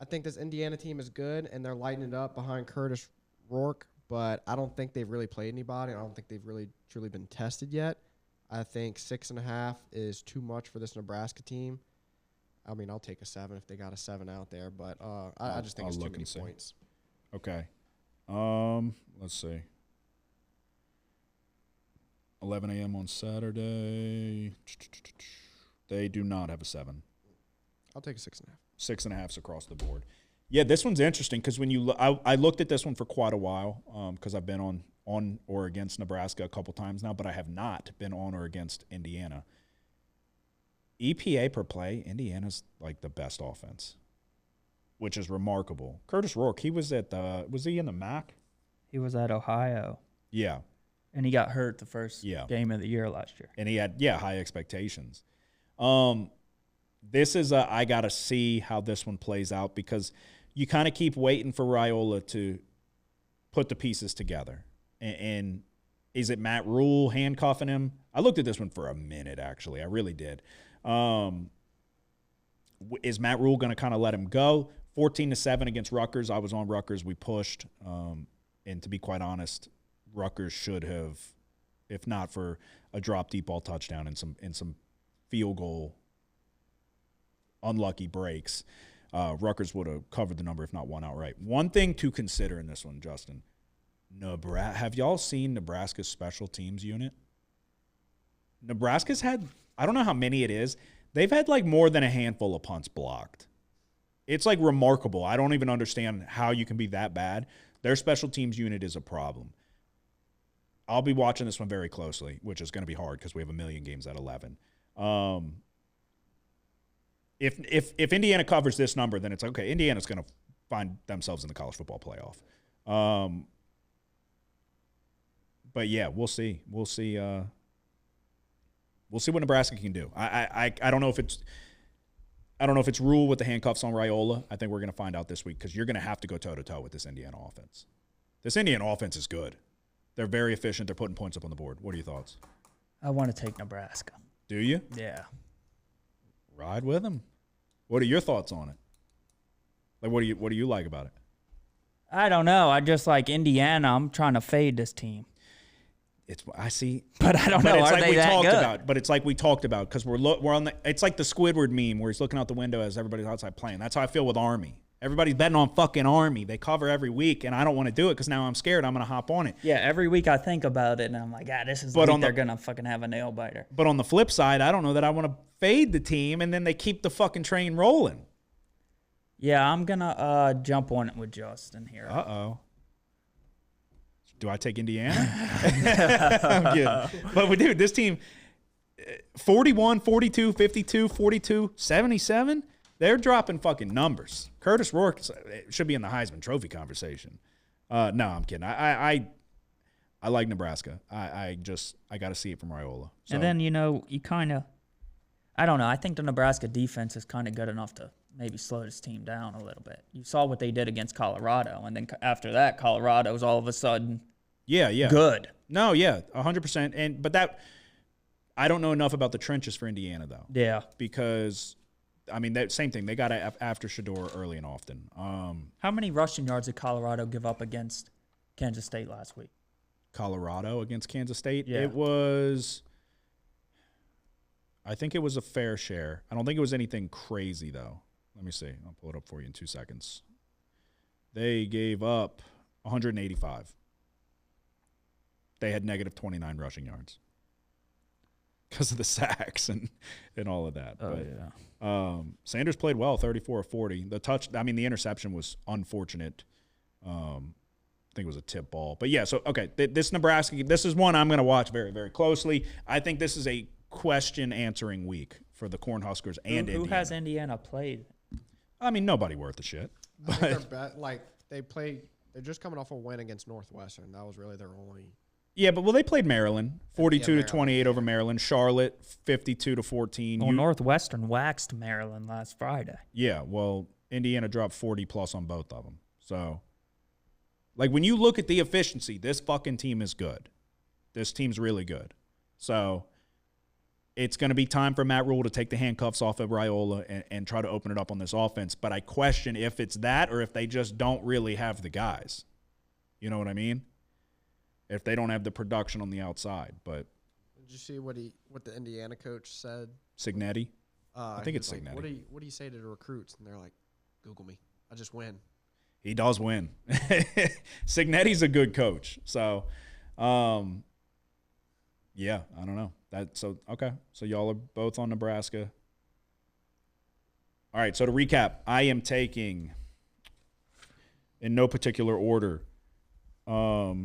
S2: I think this Indiana team is good, and they're lighting it up behind Curtis Rourke, but I don't think they've really played anybody. I don't think they've really truly been tested yet. I think 6.5 is too much for this Nebraska team. I mean, I'll take a 7 if they got a 7 out there, but I just think it's too many points.
S3: Okay. Let's see. 11 a.m. on Saturday. They do not have a 7.
S2: I'll take a 6.5.
S3: 6.5s across the board. Yeah, this one's interesting because when I looked at this one for quite a while because I've been on or against Nebraska a couple times now, but I have not been on or against Indiana. EPA per play, Indiana's like the best offense, which is remarkable. Curtis Rourke, he was was he in the MAC?
S4: He was at Ohio.
S3: Yeah.
S4: And he got hurt the first game of the year last year.
S3: And he had, high expectations. This is I got to see how this one plays out because you kind of keep waiting for Raiola to put the pieces together. And is it Matt Rule handcuffing him? I looked at this one for a minute, actually. I really did. Is Matt Rule going to kind of let him go? 14-7 against Rutgers. I was on Rutgers. We pushed. And to be quite honest, Rutgers should have, if not for a drop deep ball touchdown and some field goal unlucky breaks, Rutgers would have covered the number, if not won outright. One thing to consider in this one, Justin, have y'all seen Nebraska's special teams unit? Nebraska's had, I don't know how many it is, they've had like more than a handful of punts blocked. It's like remarkable. I don't even understand how you can be that bad. Their special teams unit is a problem. I'll be watching this one very closely, which is going to be hard because we have a million games at 11. If Indiana covers this number, then it's okay. Indiana's going to find themselves in the college football playoff. But yeah, we'll see. We'll see what Nebraska can do. I don't know if it's Rule with the handcuffs on Raiola. I think we're going to find out this week because you're going to have to go toe-to-toe with this Indiana offense. This Indiana offense is good. They're very efficient. They're putting points up on the board. What are your thoughts?
S4: I want to take Nebraska.
S3: Do you?
S4: Yeah.
S3: Ride with them. What are your thoughts on it? Like, what do you like about it?
S4: I don't know. I just like Indiana. I'm trying to fade this team.
S3: I see,
S4: but I don't know.
S3: It's
S4: Are
S3: like
S4: they
S3: we
S4: that
S3: talked
S4: good?
S3: about. But it's like we talked about because we're on the. It's like the Squidward meme where he's looking out the window as everybody's outside playing. That's how I feel with Army. Everybody's betting on fucking Army. They cover every week, and I don't want to do it because now I'm scared. I'm going to hop on it.
S4: Yeah, every week I think about it, and I'm like, this is the week they're going to fucking have a nail biter.
S3: But on the flip side, I don't know that I want to fade the team, and then they keep the fucking train rolling.
S4: Yeah, I'm going to jump on it with Justin here.
S3: Uh-oh. Do I take Indiana? I'm kidding. But, dude, this team, 41, 42, 52, 42, 77, they're dropping fucking numbers. Curtis Rourke should be in the Heisman Trophy conversation. No, I'm kidding. I like Nebraska. I got to see it from Raiola. So.
S4: And then, you kind of, I don't know. I think the Nebraska defense is kind of good enough to maybe slow this team down a little bit. You saw what they did against Colorado, and then after that, Colorado's all of a sudden good.
S3: No, 100%. But that I don't know enough about the trenches for Indiana though.
S4: Yeah,
S3: because that same thing. They got after Shador early and often.
S4: How many rushing yards did Colorado give up against Kansas State last week?
S3: Colorado against Kansas State.
S4: Yeah.
S3: I think it was a fair share. I don't think it was anything crazy though. Let me see. I'll pull it up for you in 2 seconds. They gave up 185. They had negative 29 rushing yards because of the sacks and all of that.
S4: Oh,
S3: but,
S4: yeah.
S3: Sanders played well, 34 of 40. The interception was unfortunate. I think it was a tip ball. But, yeah, so, okay, this Nebraska, this is one I'm going to watch very, very closely. I think this is a question-answering week for the Cornhuskers and Indiana.
S4: Who has Indiana played?
S3: Nobody worth a shit.
S2: I think they're just coming off a win against Northwestern. That was really their only.
S3: Yeah, but they played Maryland, 42-28 over Maryland. Charlotte, 52-14.
S4: Well, Northwestern waxed Maryland last Friday.
S3: Yeah, well, Indiana dropped 40+ on both of them. So, when you look at the efficiency, this fucking team is good. This team's really good. So, it's going to be time for Matt Rule to take the handcuffs off of Raiola and try to open it up on this offense. But I question if it's that or if they just don't really have the guys. You know what I mean? If they don't have the production on the outside. But
S2: did you see what the Indiana coach said?
S3: Signetti? I think it's Signetti.
S2: What do you say to the recruits? And they're like, Google me. I just win.
S3: He does win. Signetti's a good coach. So, yeah, I don't know. Okay. So y'all are both on Nebraska. All right, so to recap, I am taking, in no particular order, or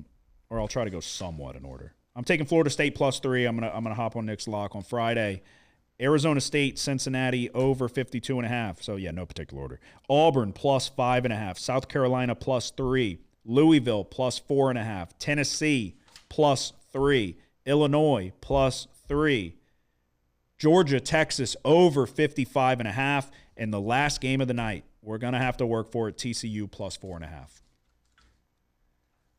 S3: I'll try to go somewhat in order. I'm taking Florida State +3. I'm gonna hop on Nick's lock on Friday. Arizona State, Cincinnati over 52.5. So yeah, no particular order. Auburn +5.5. South Carolina +3. Louisville +4.5. Tennessee +3. Illinois +3. Georgia, Texas over 55.5. And the last game of the night, we're going to have to work for it, TCU +4.5.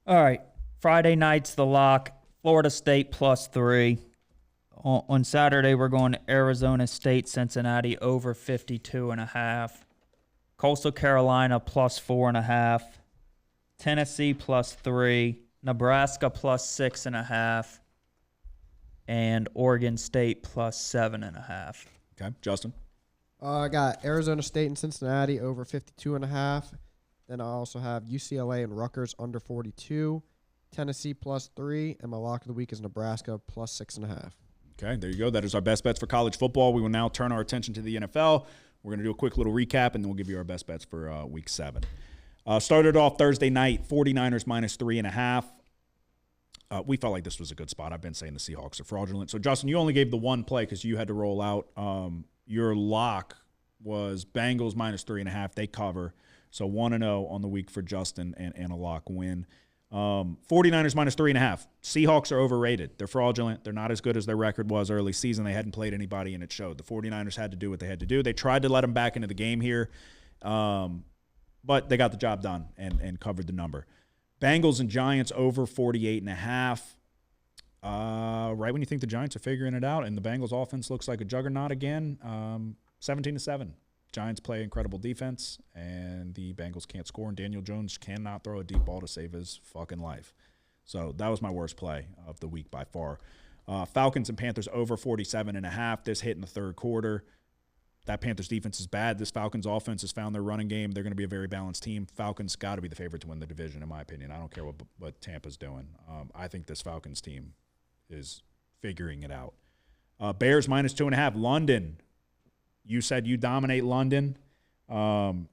S4: All right. Friday night's the lock. Florida State +3. On Saturday, we're going to Arizona State, Cincinnati over 52.5. Coastal Carolina +4.5. Tennessee +3. Nebraska +6.5. And Oregon State +7.5.
S3: Okay, Justin.
S2: I got Arizona State and Cincinnati over 52.5. Then I also have UCLA and Rutgers under 42. Tennessee +3, and my lock of the week is Nebraska +6.5.
S3: Okay, there you go. That is our best bets for college football. We will now turn our attention to the NFL. We're going to do a quick little recap, and then we'll give you our best bets for Week 7. Started off Thursday night, 49ers -3.5. We felt like this was a good spot. I've been saying the Seahawks are fraudulent. So, Justin, you only gave the one play because you had to roll out. Your lock was Bengals -3.5. They cover. So 1-0 on the week for Justin and a lock win. 49ers -3.5. Seahawks are overrated. They're fraudulent. They're not as good as their record was early season. They hadn't played anybody, and it showed. The 49ers had to do what they had to do. They tried to let them back into the game here, but they got the job done and covered the number. Bengals and Giants over 48.5. Right when you think the Giants are figuring it out and the Bengals offense looks like a juggernaut again, 17-7. Giants play incredible defense, and the Bengals can't score, and Daniel Jones cannot throw a deep ball to save his fucking life. So that was my worst play of the week by far. Falcons and Panthers over 47.5. This hit in the third quarter. That Panthers defense is bad. This Falcons offense has found their running game. They're going to be a very balanced team. Falcons got to be the favorite to win the division, in my opinion. I don't care what Tampa's doing. I think this Falcons team is figuring it out. Bears minus 2.5. London. You said you dominate London. I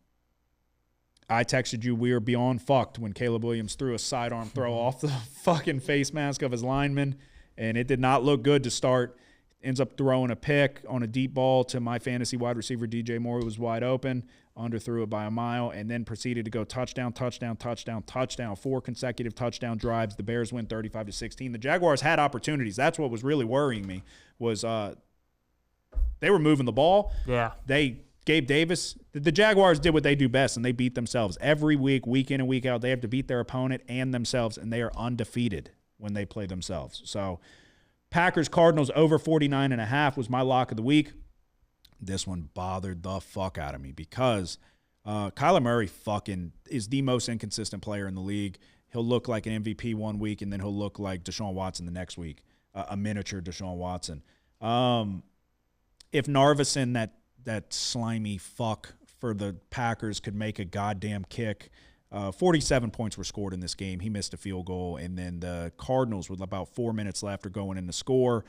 S3: texted you we were beyond fucked when Caleb Williams threw a sidearm throw off the fucking face mask of his lineman, and it did not look good to start. Ends up throwing a pick on a deep ball to my fantasy wide receiver, DJ Moore, who was wide open, underthrew it by a mile, and then proceeded to go touchdown, touchdown, touchdown, touchdown, 4 consecutive touchdown drives. The Bears win 35-16. The Jaguars had opportunities. That's what was really worrying me was they were moving the ball.
S4: Yeah.
S3: Gabe Davis, the Jaguars did what they do best, and they beat themselves. Every week, week in and week out, they have to beat their opponent and themselves, and they are undefeated when they play themselves. So Packers-Cardinals over 49.5 was my lock of the week. This one bothered the fuck out of me because Kyler Murray fucking is the most inconsistent player in the league. He'll look like an MVP one week, and then he'll look like Deshaun Watson the next week, a miniature Deshaun Watson. If Narveson, that slimy fuck for the Packers, could make a goddamn kick, 47 points were scored in this game. He missed a field goal, and then the Cardinals, with about 4 minutes left, are going in to score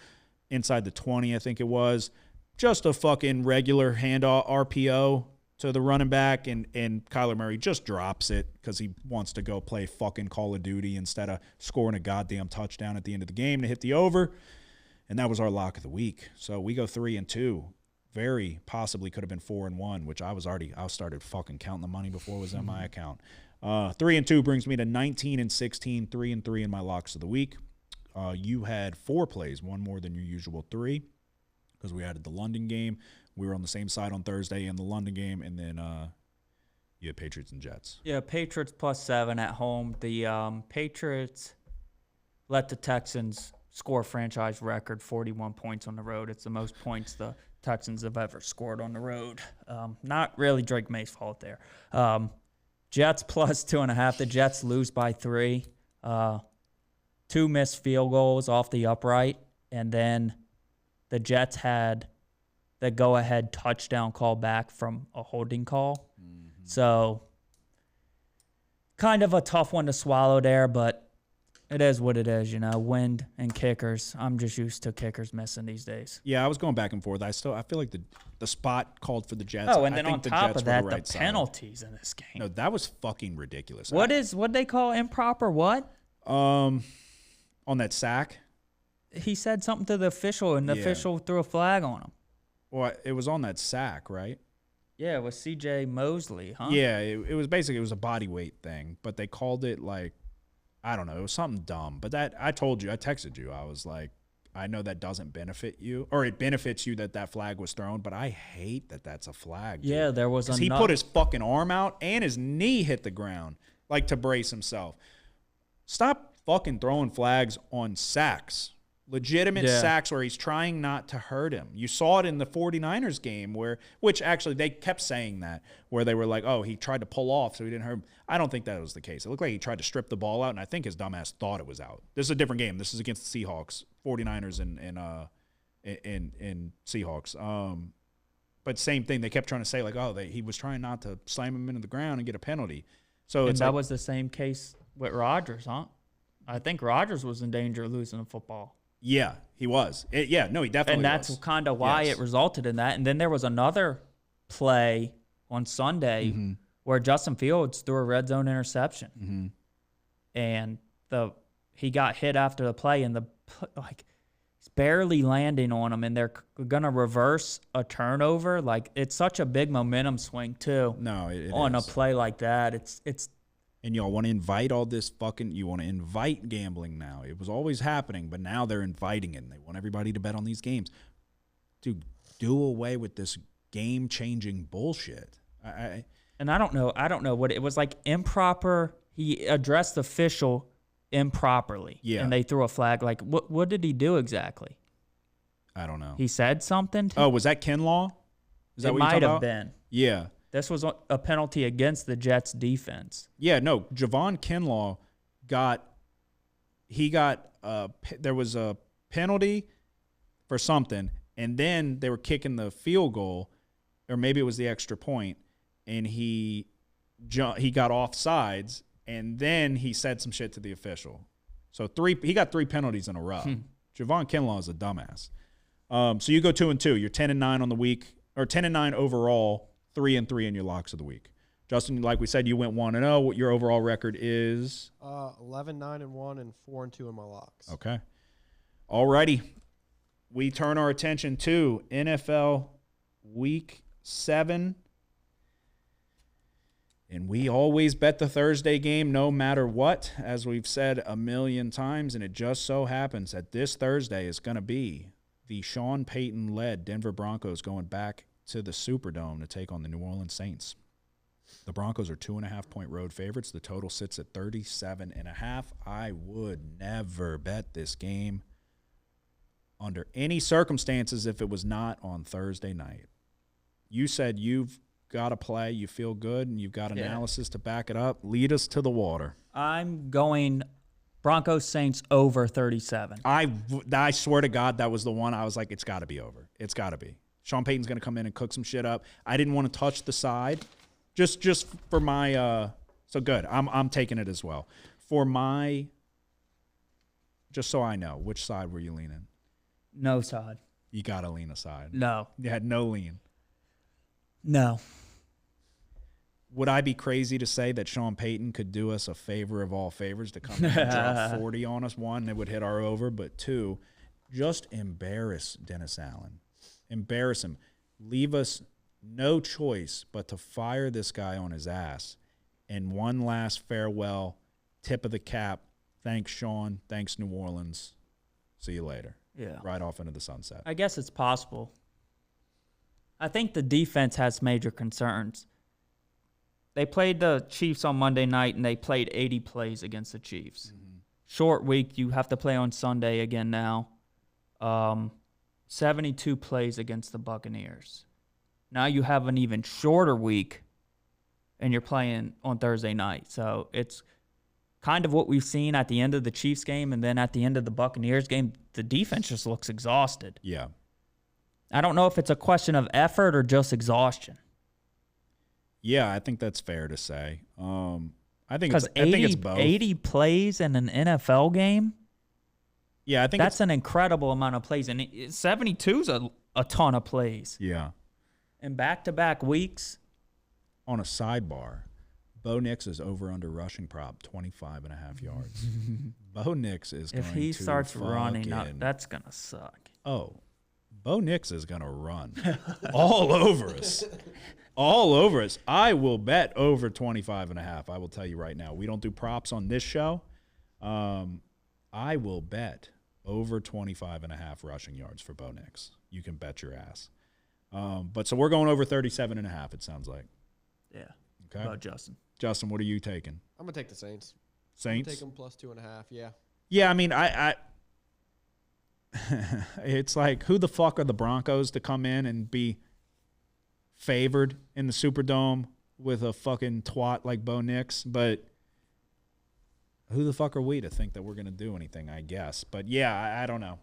S3: inside the 20, I think it was. Just a fucking regular handoff RPO to the running back, and Kyler Murray just drops it because he wants to go play fucking Call of Duty instead of scoring a goddamn touchdown at the end of the game to hit the over. And that was our lock of the week. So we go 3-2. Very possibly could have been 4-1, which I started fucking counting the money before it was in my account. 3-2 brings me to 19-16, 3-3 in my locks of the week. You had 4 plays, one more than your usual 3, because we added the London game. We were on the same side on Thursday in the London game, and then you had Patriots and Jets.
S4: Yeah, Patriots +7 at home. The Patriots let the Texans score franchise record 41 points on the road. It's the most points the Texans have ever scored on the road. Not really Drake May's fault there. Jets +2.5. The Jets lose by 3. 2 missed field goals off the upright, and then the Jets had the go-ahead touchdown call back from a holding call. Mm-hmm. So kind of a tough one to swallow there, but it is what it is, wind and kickers. I'm just used to kickers missing these days.
S3: Yeah, I was going back and forth. I feel like the spot called for the Jets.
S4: Oh, and then on top of that,
S3: the
S4: penalties in this game.
S3: No, that was fucking ridiculous.
S4: What they call improper what?
S3: On that sack.
S4: He said something to the official, and the official threw a flag on him.
S3: Well, it was on that sack, right?
S4: Yeah, it was C.J. Mosley, huh?
S3: Yeah, it was basically a body weight thing, but they called it like, I don't know, it was something dumb. But I told you, I texted you, I was like, I know that doesn't benefit you, or it benefits you that flag was thrown, but I hate that that's a flag. Dude.
S4: Yeah, there was
S3: he put his fucking arm out and his knee hit the ground, like to brace himself. Stop fucking throwing flags on sacks. Legitimate sacks where he's trying not to hurt him. You saw it in the 49ers game which actually they kept saying that, where they were like, oh, he tried to pull off so he didn't hurt him. I don't think that was the case. It looked like he tried to strip the ball out, and I think his dumbass thought it was out. This is a different game. This is against the Seahawks, 49ers and Seahawks. But same thing. They kept trying to say like, oh, he was trying not to slam him into the ground and get a penalty. So
S4: and that was the same case with Rodgers, huh? I think Rodgers was in danger of losing the football.
S3: Yeah, he was. He definitely was.
S4: And that's kind of why it resulted in that. And then there was another play on Sunday where Justin Fields threw a red zone interception. Mm-hmm. And he got hit after the play, and he's barely landing on him, and they're going to reverse a turnover. Like, it's such a big momentum swing, too.
S3: No, it
S4: on
S3: is.
S4: A play like that. It's
S3: And y'all want to invite all this you want to invite gambling now. It was always happening, but now they're inviting it, and they want everybody to bet on these games. Dude, do away with this game-changing bullshit.
S4: And I don't know what it was, like improper. He addressed the official improperly.
S3: Yeah.
S4: And they threw a flag. Like, what did he do exactly?
S3: I don't know.
S4: He said something?
S3: Oh, was that Kinlaw? Is that
S4: It
S3: what you're
S4: might
S3: talking
S4: have
S3: about?
S4: been.
S3: Yeah.
S4: This was a penalty against the Jets defense.
S3: Yeah, no, Javon Kinlaw there was a penalty for something, and then they were kicking the field goal, or maybe it was the extra point, and he got offsides, and then he said some shit to the official. So he got 3 penalties in a row. Javon Kinlaw is a dumbass. So you go 2-2. You're 10-9 on the week, or 10-9 overall, 3-3 in your locks of the week. Justin, like we said, you went 1-0. What your overall record is?
S2: 11-9-1 and 4-2 in my locks.
S3: Okay. Alrighty. We turn our attention to NFL Week 7. And we always bet the Thursday game no matter what, as we've said a million times. And it just so happens that this Thursday is going to be the Sean Payton-led Denver Broncos going back to the Superdome to take on the New Orleans Saints. The Broncos are 2.5-point road favorites. The total sits at 37.5. I would never bet this game under any circumstances if it was not on Thursday night. You said you've got a play, you feel good, and you've got analysis to back it up. Lead us to the water.
S4: I'm going Broncos Saints over 37.
S3: I swear to God, that was the one I was like, it's got to be over. It's got to be. Sean Payton's going to come in and cook some shit up. I didn't want to touch the side, just for my. So good. I'm taking it as well. For my. Just so I know, which side were you leaning?
S4: No side.
S3: You got to lean aside.
S4: No.
S3: You had no lean.
S4: No.
S3: Would I be crazy to say that Sean Payton could do us a favor of all favors to come in and drop 40 on us? One, it would hit our over, but two, just embarrass Dennis Allen. Embarrass him. Leave us no choice but to fire this guy on his ass. And one last farewell, tip of the cap. Thanks, Sean. Thanks, New Orleans. See you later.
S4: Yeah.
S3: Right off into the sunset.
S4: I guess it's possible. I think the defense has major concerns. They played the Chiefs on Monday night, and they played 80 plays against the Chiefs. Mm-hmm. Short week. You have to play on Sunday again now. 72 plays against the Buccaneers. Now you have an even shorter week, and you're playing on Thursday night. So it's kind of what we've seen at the end of the Chiefs game, and then at the end of the Buccaneers game, the defense just looks exhausted.
S3: Yeah.
S4: I don't know if it's a question of effort or just exhaustion.
S3: Yeah, I think that's fair to say. I think
S4: because
S3: it's both.
S4: 80 plays in an NFL game.
S3: Yeah, I think
S4: that's an incredible amount of plays, and 72 is a ton of plays.
S3: Yeah,
S4: and back-to-back weeks.
S3: On a sidebar, Bo Nix is over under rushing prop 25.5 yards. Bo Nix is going to
S4: if he starts running up, that's gonna suck.
S3: Oh, Bo Nix is gonna run all over us. All over us. I will bet over 25.5. I will tell you right now. We don't do props on this show. I will bet over 25.5 rushing yards for Bo Nix. You can bet your ass. But so we're going over 37.5, it sounds like.
S4: Yeah.
S3: Okay.
S4: How about Justin?
S3: Justin, what are you taking?
S2: I'm going to take the Saints.
S3: Saints?
S2: Take them plus 2.5, yeah.
S3: Yeah, I mean, I it's like, who the fuck are the Broncos to come in and be favored in the Superdome with a fucking twat like Bo Nix? But who the fuck are we to think that we're going to do anything, I guess? But, yeah, I don't know.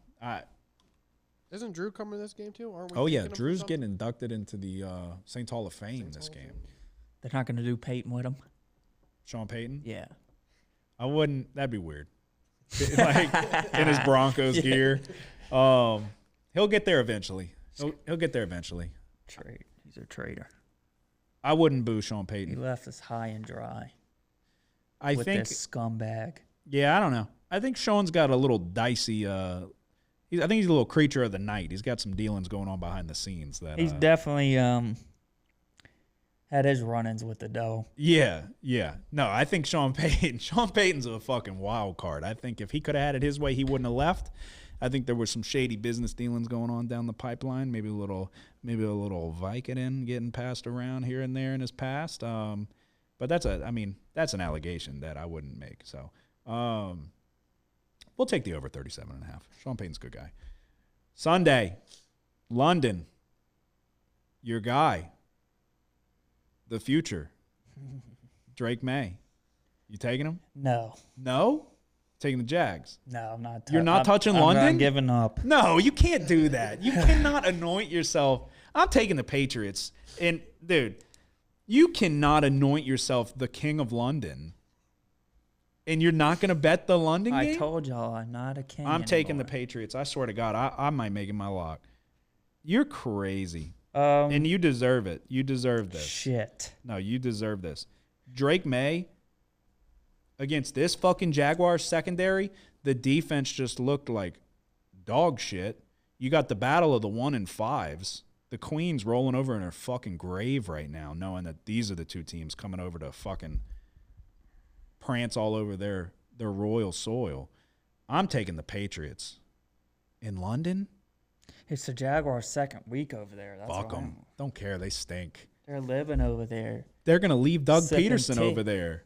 S2: Isn't Drew coming to this game, too? Aren't we?
S3: Oh, yeah, Drew's getting inducted into the Saints Hall of Fame this game.
S4: They're not going to do Peyton with him?
S3: Sean Payton?
S4: Yeah.
S3: I wouldn't. That'd be weird. Like, in his Broncos gear. He'll get there eventually. He'll get there eventually.
S4: He's a traitor.
S3: I wouldn't boo Sean Payton.
S4: He left us high and dry.
S3: I
S4: with
S3: think
S4: this scumbag.
S3: Yeah, I don't know. I think Sean's got a little dicey. I think he's a little creature of the night. He's got some dealings going on behind the scenes. That
S4: he's definitely had his run-ins with the dough.
S3: Yeah. No, I think Sean Payton's a fucking wild card. I think if he could have had it his way, he wouldn't have left. I think there was some shady business dealings going on down the pipeline. Maybe a little Vicodin getting passed around here and there in his past. But that's an allegation that I wouldn't make. So, We'll take the over 37.5. Sean Payton's a good guy. Sunday, London. Your guy. The future. Drake May. You taking him?
S4: No.
S3: No? Taking the Jags.
S4: No, I'm not.
S3: You're not touching London?
S4: I'm giving up.
S3: No, you can't do that. You cannot anoint yourself. I'm taking the Patriots. And, dude, you cannot anoint yourself the king of London. And you're not going to bet the London game?
S4: I told y'all I'm not a king
S3: I'm taking
S4: anymore.
S3: the Patriots. I swear to God, I might make it my lock. You're crazy.
S4: Um,
S3: And you deserve it. You deserve this.
S4: Shit.
S3: No, you deserve this. Drake May against this fucking Jaguars secondary, the defense just looked like dog shit. You got the battle of the 1 and 5s. The Queen's rolling over in her fucking grave right now, knowing that these are the two teams coming over to fucking prance all over their royal soil. I'm taking the Patriots. In London?
S4: It's the Jaguars' second week over there. That's
S3: Fuck
S4: why
S3: them. Don't care. They stink.
S4: They're living over there.
S3: They're going to leave Doug
S4: Sipping
S3: Peterson
S4: tea.
S3: over there.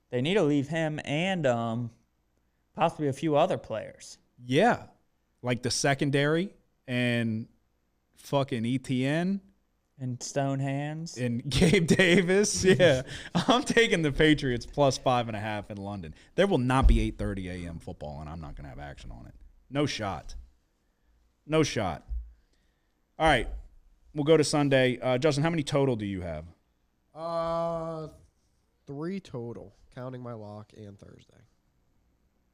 S4: They need to leave him and possibly a few other players.
S3: Yeah. Like the secondary and fucking ETN
S4: And stone hands.
S3: and Gabe Davis. Yeah. I'm taking the Patriots plus 5.5 in London. There will not be 8:30 a.m. football, and I'm not going to have action on it. No shot. No shot. All right. We'll go to Sunday. Justin, how many total do you have?
S2: 3 total, counting my lock and Thursday.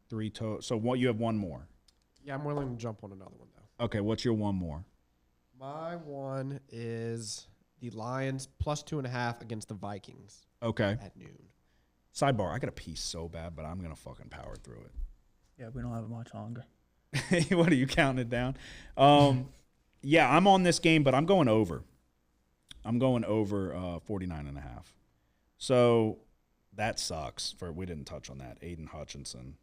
S3: 3 total. So what? You have one more.
S2: Yeah, I'm willing to jump on another one, though.
S3: Okay. What's your one more?
S2: My one is the Lions plus 2.5 against the Vikings
S3: Okay.
S2: at noon.
S3: Sidebar. I got a piece so bad, but I'm going to fucking power through it.
S4: Yeah, we don't have much longer.
S3: What are you counting it down? Yeah, I'm on this game, but I'm going over. I'm going over 49.5. So that sucks. We didn't touch on that. Aiden Hutchinson.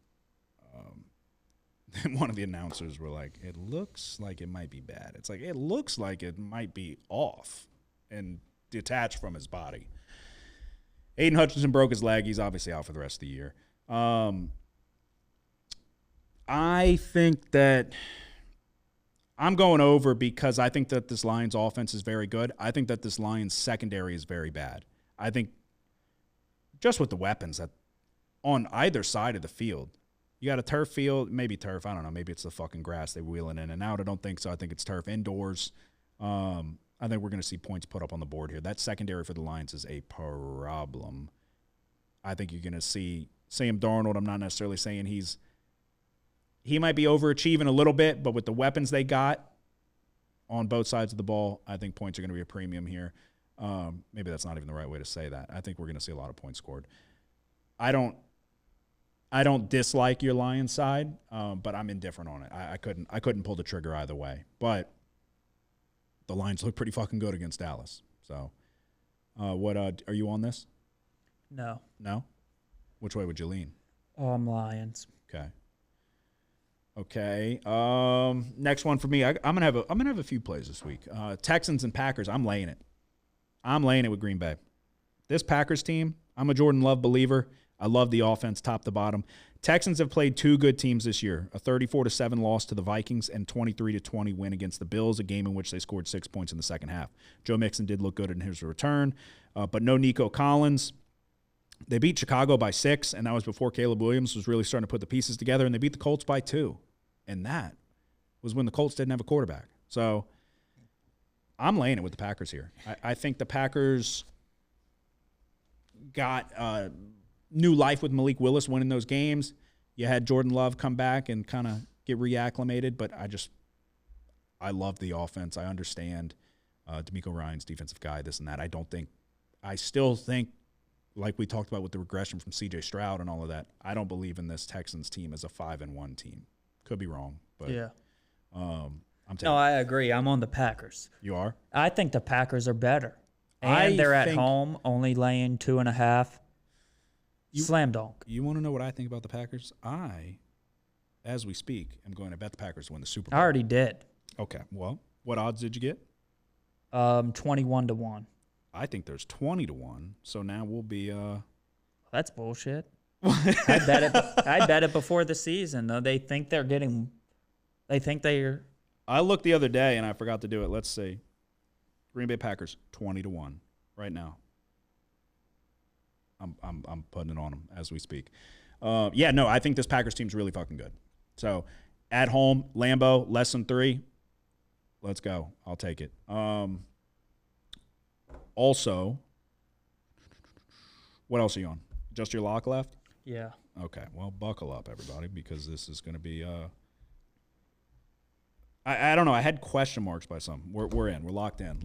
S3: One of the announcers were like, it looks like it might be bad. It's like, it looks like it might be off and detached from his body. Aiden Hutchinson broke his leg. He's obviously out for the rest of the year. I think that I'm going over because I think that this Lions offense is very good. I think that this Lions secondary is very bad. I think just with the weapons that on either side of the field, you got a turf field, maybe turf. I don't know. Maybe it's the fucking grass they wheeling in and out. I don't think so. I think it's turf indoors. I think we're going to see points put up on the board here. That secondary for the Lions is a problem. I think you're going to see Sam Darnold. I'm not necessarily saying he might be overachieving a little bit, but with the weapons they got on both sides of the ball, I think points are going to be a premium here. Maybe that's not even the right way to say that. I think we're going to see a lot of points scored. I don't dislike your Lions side, but I'm indifferent on it. I couldn't pull the trigger either way. But the Lions look pretty fucking good against Dallas. So, what are you on this?
S4: No.
S3: No. Which way would you lean?
S4: Lions.
S3: Okay. Next one for me. I'm gonna have a few plays this week. Texans and Packers. I'm laying it. I'm laying it with Green Bay. This Packers team. I'm a Jordan Love believer. I love the offense, top to bottom. Texans have played 2 good teams this year: a 34-7 loss to the Vikings and 23-20 win against the Bills, a game in which they scored 6 points in the second half. Joe Mixon did look good in his return, but no Nico Collins. They beat Chicago by 6, and that was before Caleb Williams was really starting to put the pieces together, and they beat the Colts by 2. And that was when the Colts didn't have a quarterback. So I'm laying it with the Packers here. I think the Packers got new life with Malik Willis winning those games. You had Jordan Love come back and kind of get reacclimated, but I love the offense. I understand DeMeco Ryans defensive guy, this and that. I still think, like we talked about with the regression from C.J. Stroud and all of that, I don't believe in this Texans team as a 5-1 team. Could be wrong, but
S4: Yeah.
S3: I'm taking.
S4: No, I agree. I'm on the Packers.
S3: You are?
S4: I think the Packers are better. And they're at home, only laying 2.5. Slam dunk.
S3: You want to know what I think about the Packers? As we speak, am going to bet the Packers win the Super Bowl.
S4: I already did.
S3: Okay. Well, what odds did you get?
S4: 21-1.
S3: I think there's 20-1. So now we'll be
S4: That's bullshit. I bet it before the season. Though they think they're.
S3: I looked the other day and I forgot to do it. Let's see. Green Bay Packers 20-1 right now. I'm putting it on them as we speak. I think this Packers team's really fucking good. So at home, Lambeau, less than 3. Let's go. I'll take it. Also, what else are you on? Just your lock left?
S4: Yeah.
S3: Okay. Well, buckle up, everybody, because this is going to be. I don't know. I had question marks by some. We're in. We're locked in.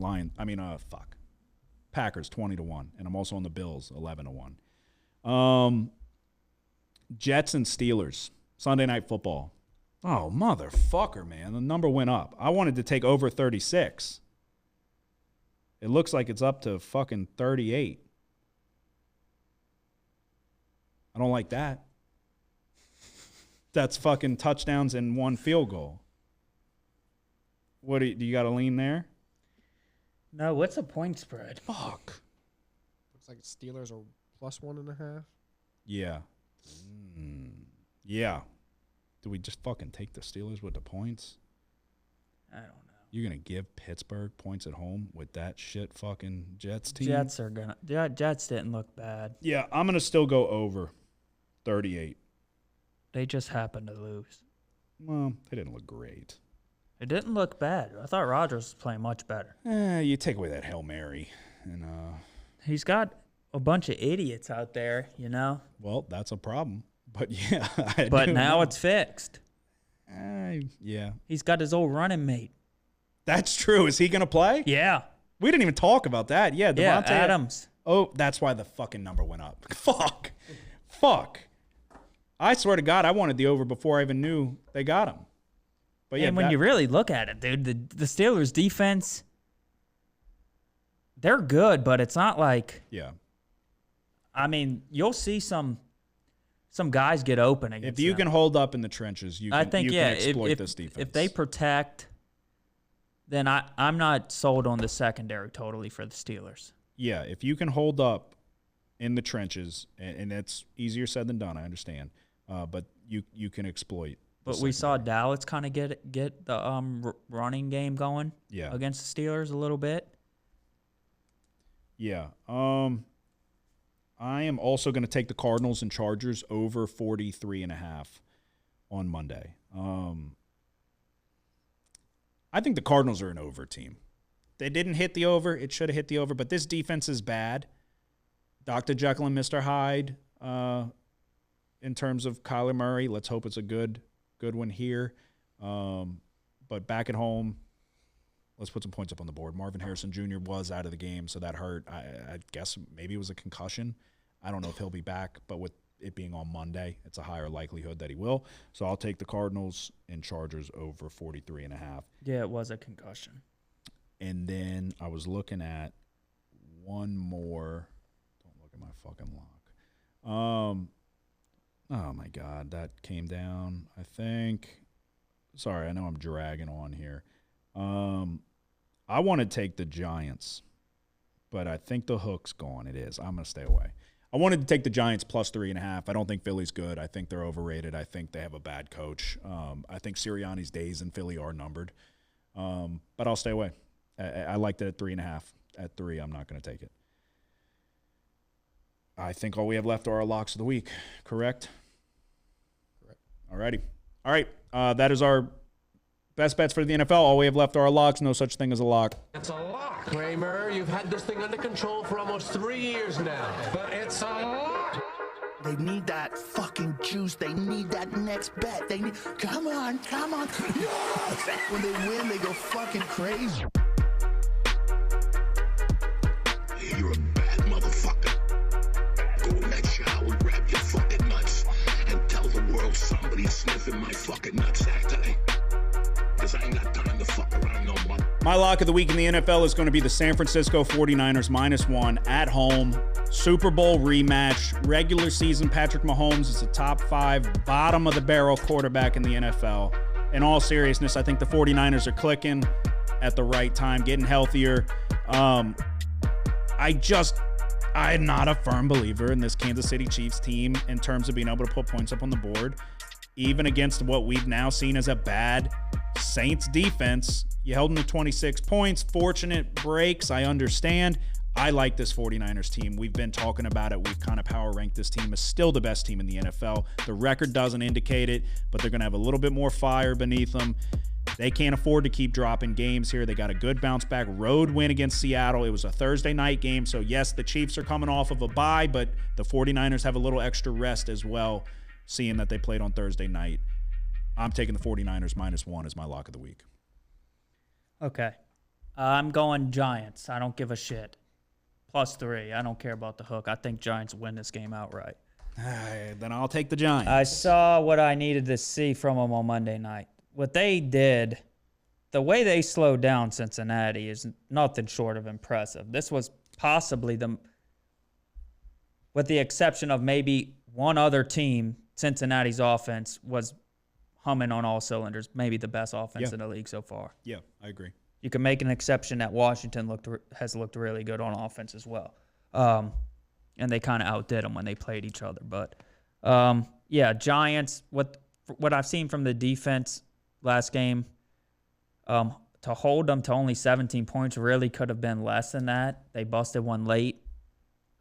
S3: Packers 20-1, and I'm also on the Bills 11-1. Jets and Steelers Sunday Night Football. Oh, motherfucker, man. The number went up. I wanted to take over 36. It looks like it's up to fucking 38. I don't like that. That's fucking touchdowns and 1 field goal. What do you got to lean there?
S4: No, what's the point spread?
S3: Fuck.
S2: Looks like Steelers are plus 1.5.
S3: Yeah. Yeah. Do we just fucking take the Steelers with the points?
S4: I don't know.
S3: You're going to give Pittsburgh points at home with that shit fucking Jets team?
S4: Jets didn't look bad.
S3: Yeah, I'm going to still go over 38.
S4: They just happened to lose.
S3: Well, they didn't look great.
S4: It didn't look bad. I thought Rodgers was playing much better.
S3: You take away that Hail Mary. And
S4: he's got a bunch of idiots out there, you know?
S3: Well, that's a problem. But, yeah.
S4: But now it's fixed.
S3: Yeah.
S4: He's got his old running mate.
S3: That's true. Is he going to play?
S4: Yeah.
S3: We didn't even talk about that. Yeah, Devontae
S4: Adams.
S3: Oh, that's why the fucking number went up. Fuck. I swear to God, I wanted the over before I even knew they got him. But yeah,
S4: and when you really look at it, dude, the Steelers' defense, they're good, but it's not like.
S3: Yeah.
S4: I mean, you'll see some guys get open against
S3: If you
S4: them.
S3: can hold up in the trenches, you can exploit this defense.
S4: If they protect, then I'm not sold on the secondary totally for the Steelers.
S3: Yeah, if you can hold up in the trenches, and that's easier said than done, I understand, but you can exploit.
S4: But we saw Dallas kind of get the running game going against the Steelers a little bit.
S3: Yeah. I am also going to take the Cardinals and Chargers over 43.5 on Monday. I think the Cardinals are an over team. They didn't hit the over. It should have hit the over, but this defense is bad. Dr. Jekyll and Mr. Hyde in terms of Kyler Murray. Let's hope it's a good one here. But back at home, let's put some points up on the board. Marvin Harrison Jr. was out of the game, so that hurt. I guess maybe it was a concussion. I don't know if he'll be back, but with it being on Monday, it's a higher likelihood that he will. So I'll take the Cardinals and Chargers over 43.5.
S4: Yeah, it was a concussion.
S3: And then I was looking at one more. Don't look at my fucking lock. Oh, my God. That came down, I think. Sorry, I know I'm dragging on here. I want to take the Giants, but I think the hook's gone. It is. I'm going to stay away. I wanted to take the Giants plus 3.5. I don't think Philly's good. I think they're overrated. I think they have a bad coach. I think Sirianni's days in Philly are numbered. But I'll stay away. I liked it at 3.5. At 3, I'm not going to take it. I think all we have left are our locks of the week. Correct?
S2: Correct.
S3: All righty. All right. That is our best bets for the NFL. All we have left are our locks. No such thing as a lock.
S6: It's a lock. Kramer, you've had this thing under control for almost 3 years now. But it's a lock.
S7: They need that fucking juice. They need that next bet. They need. Come on. Yes! When they win, they go fucking crazy.
S8: You're a bad motherfucker. Go in that shower, grab your fucking nuts, and tell the world somebody's sniffing my fucking nutsack today. Because I ain't got time to fuck around no more.
S3: My lock of the week in the NFL is going to be the San Francisco 49ers -1 at home. Super Bowl rematch. Regular season, Patrick Mahomes is a top 5, bottom of the barrel quarterback in the NFL. In all seriousness, I think the 49ers are clicking I'm not a firm believer in this Kansas City Chiefs team in terms of being able to put points up on the board, even against what we've now seen as a bad Saints defense. You held them to 26 points. Fortunate breaks, I understand. I like this 49ers team. We've been talking about it. We've kind of power ranked this team as still the best team in the NFL. The record doesn't indicate it, but they're going to have a little bit more fire beneath them. They can't afford to keep dropping games here. They got a good bounce back road win against Seattle. It was a Thursday night game. So yes, the Chiefs are coming off of a bye, but the 49ers have a little extra rest as well, seeing that they played on Thursday night. I'm taking the 49ers -1 as my lock of the week.
S4: Okay. I'm going Giants. I don't give a shit. +3. I don't care about the hook. I think Giants win this game outright.
S3: Then I'll take the Giants.
S4: I saw what I needed to see from them on Monday night. What they did, the way they slowed down Cincinnati is nothing short of impressive. This was possibly with the exception of maybe one other team, Cincinnati's offense was humming on all cylinders, maybe the best offense in the league so far.
S3: Yeah, I agree.
S4: You can make an exception that Washington has looked really good on offense as well. And they kind of outdid them when they played each other. But, Giants, what I've seen from the defense last game, to hold them to only 17 points really could have been less than that. They busted one late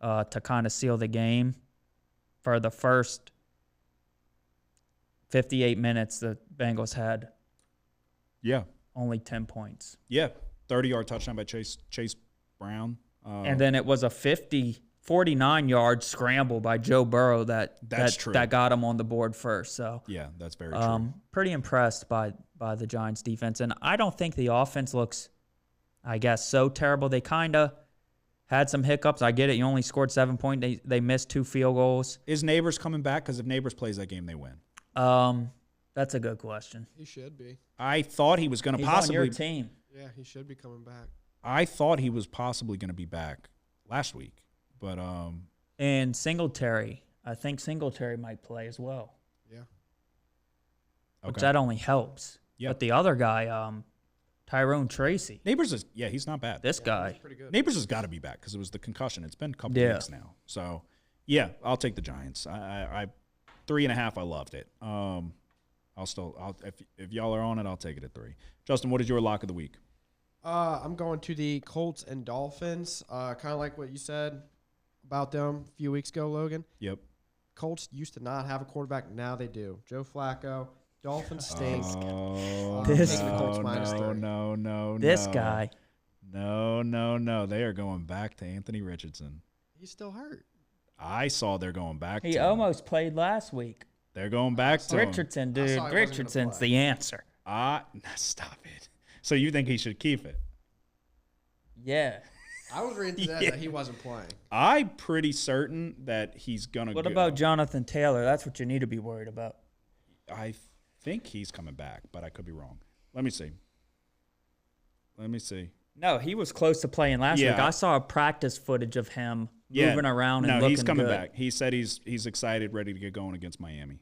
S4: to kind of seal the game. For the first 58 minutes, the Bengals had only 10 points.
S3: Yeah, 30-yard touchdown by Chase Brown.
S4: And then it was a 49-yard scramble by Joe Burrow that got him on the board first. So
S3: yeah, that's very true.
S4: Pretty impressed by the Giants defense. And I don't think the offense looks, I guess, so terrible. They kind of had some hiccups. I get it. You only scored 7 points. They missed 2 field goals.
S3: Is Neighbors coming back? Because if Neighbors plays that game, they win.
S4: That's a good question.
S2: He should be.
S3: I thought he was going to possibly.
S4: On your team.
S2: Yeah, he should be coming back.
S3: I thought he was possibly going to be back last week, but
S4: And Singletary, I think Singletary might play as well.
S2: Yeah.
S4: Which that only helps.
S3: Yep.
S4: But the other guy, Tyrone Tracy.
S3: Neighbors is he's not bad.
S4: This guy.
S2: He's pretty good.
S3: Neighbors has got to be back because it was the concussion. It's been a couple weeks now. So yeah, I'll take the Giants. I 3.5. I loved it. If y'all are on it, I'll take it at 3. Justin, what is your lock of the week?
S2: I'm going to the Colts and Dolphins. Kind of like what you said about them a few weeks ago, Logan.
S3: Yep.
S2: Colts used to not have a quarterback. Now they do. Joe Flacco. Dolphins stink.
S3: No.
S4: This guy.
S3: No. They are going back to Anthony Richardson.
S2: He's still hurt.
S3: I saw they're going back to
S4: He almost played last week.
S3: They're going back to him.
S4: Richardson, dude. Richardson's the answer.
S3: Stop it. So you think he should keep it?
S4: Yeah.
S2: I was reading that he wasn't playing.
S3: I'm pretty certain that he's going to go.
S4: What about Jonathan Taylor? That's what you need to be worried about.
S3: I think he's coming back, but I could be wrong. Let me see.
S4: No, he was close to playing last week. I saw a practice footage of him moving around and looking good. No,
S3: he's coming back. He said he's excited, ready to get going against Miami.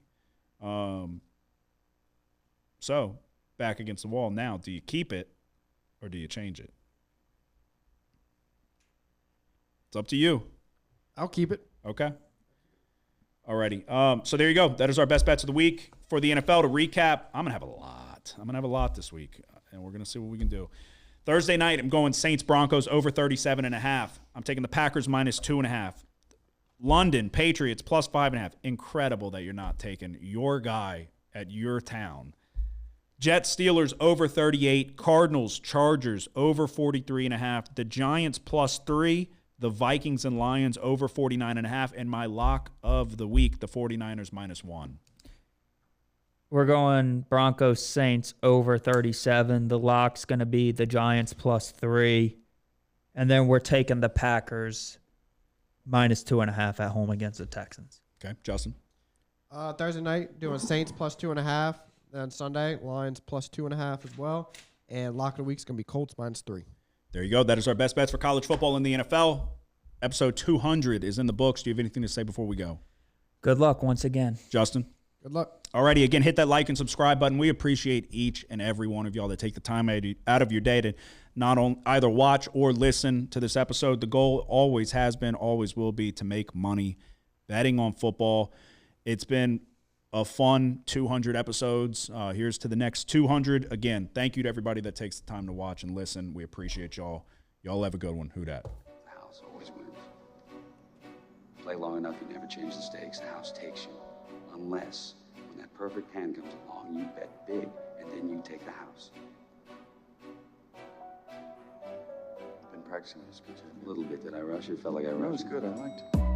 S3: So, back against the wall now. Do you keep it or do you change it? It's up to you.
S2: I'll keep it.
S3: Okay. Alrighty. So there you go. That is our best bets of the week for the NFL. To recap, I'm going to have a lot this week, and we're going to see what we can do. Thursday night, I'm going Saints-Broncos over 37.5. I'm taking the Packers -2.5. London, Patriots +5.5. Incredible that you're not taking your guy at your town. Jets, Steelers over 38. Cardinals, Chargers over 43.5. The Giants +3. The Vikings and Lions over 49.5. And my lock of the week, the 49ers -1.
S4: We're going Broncos Saints over 37. The lock's going to be the Giants +3. And then we're taking the Packers -2.5 at home against the Texans.
S3: Okay, Justin.
S2: Thursday night, doing Saints +2.5. Then Sunday, Lions +2.5 as well. And lock of the week's going to be Colts -3.
S3: There you go. That is our best bets for college football in the NFL. Episode 200 is in the books. Do you have anything to say before we go?
S4: Good luck once again.
S3: Justin?
S2: Good luck.
S3: Alrighty, again, hit that like and subscribe button. We appreciate each and every one of y'all that take the time out of your day to not on either watch or listen to this episode. The goal always has been, always will be to make money betting on football. It's been a fun 200 episodes. Here's to the next 200. Again, thank you to everybody that takes the time to watch and listen. We appreciate y'all. Y'all have a good one. Who dat?
S1: The house always wins. Play long enough, you never change the stakes. The house takes you. Unless, when that perfect hand comes along, you bet big, and then you take the house. Been practicing this, good. A little bit. Did I rush it? Felt like I rushed.
S9: That was good. I liked it.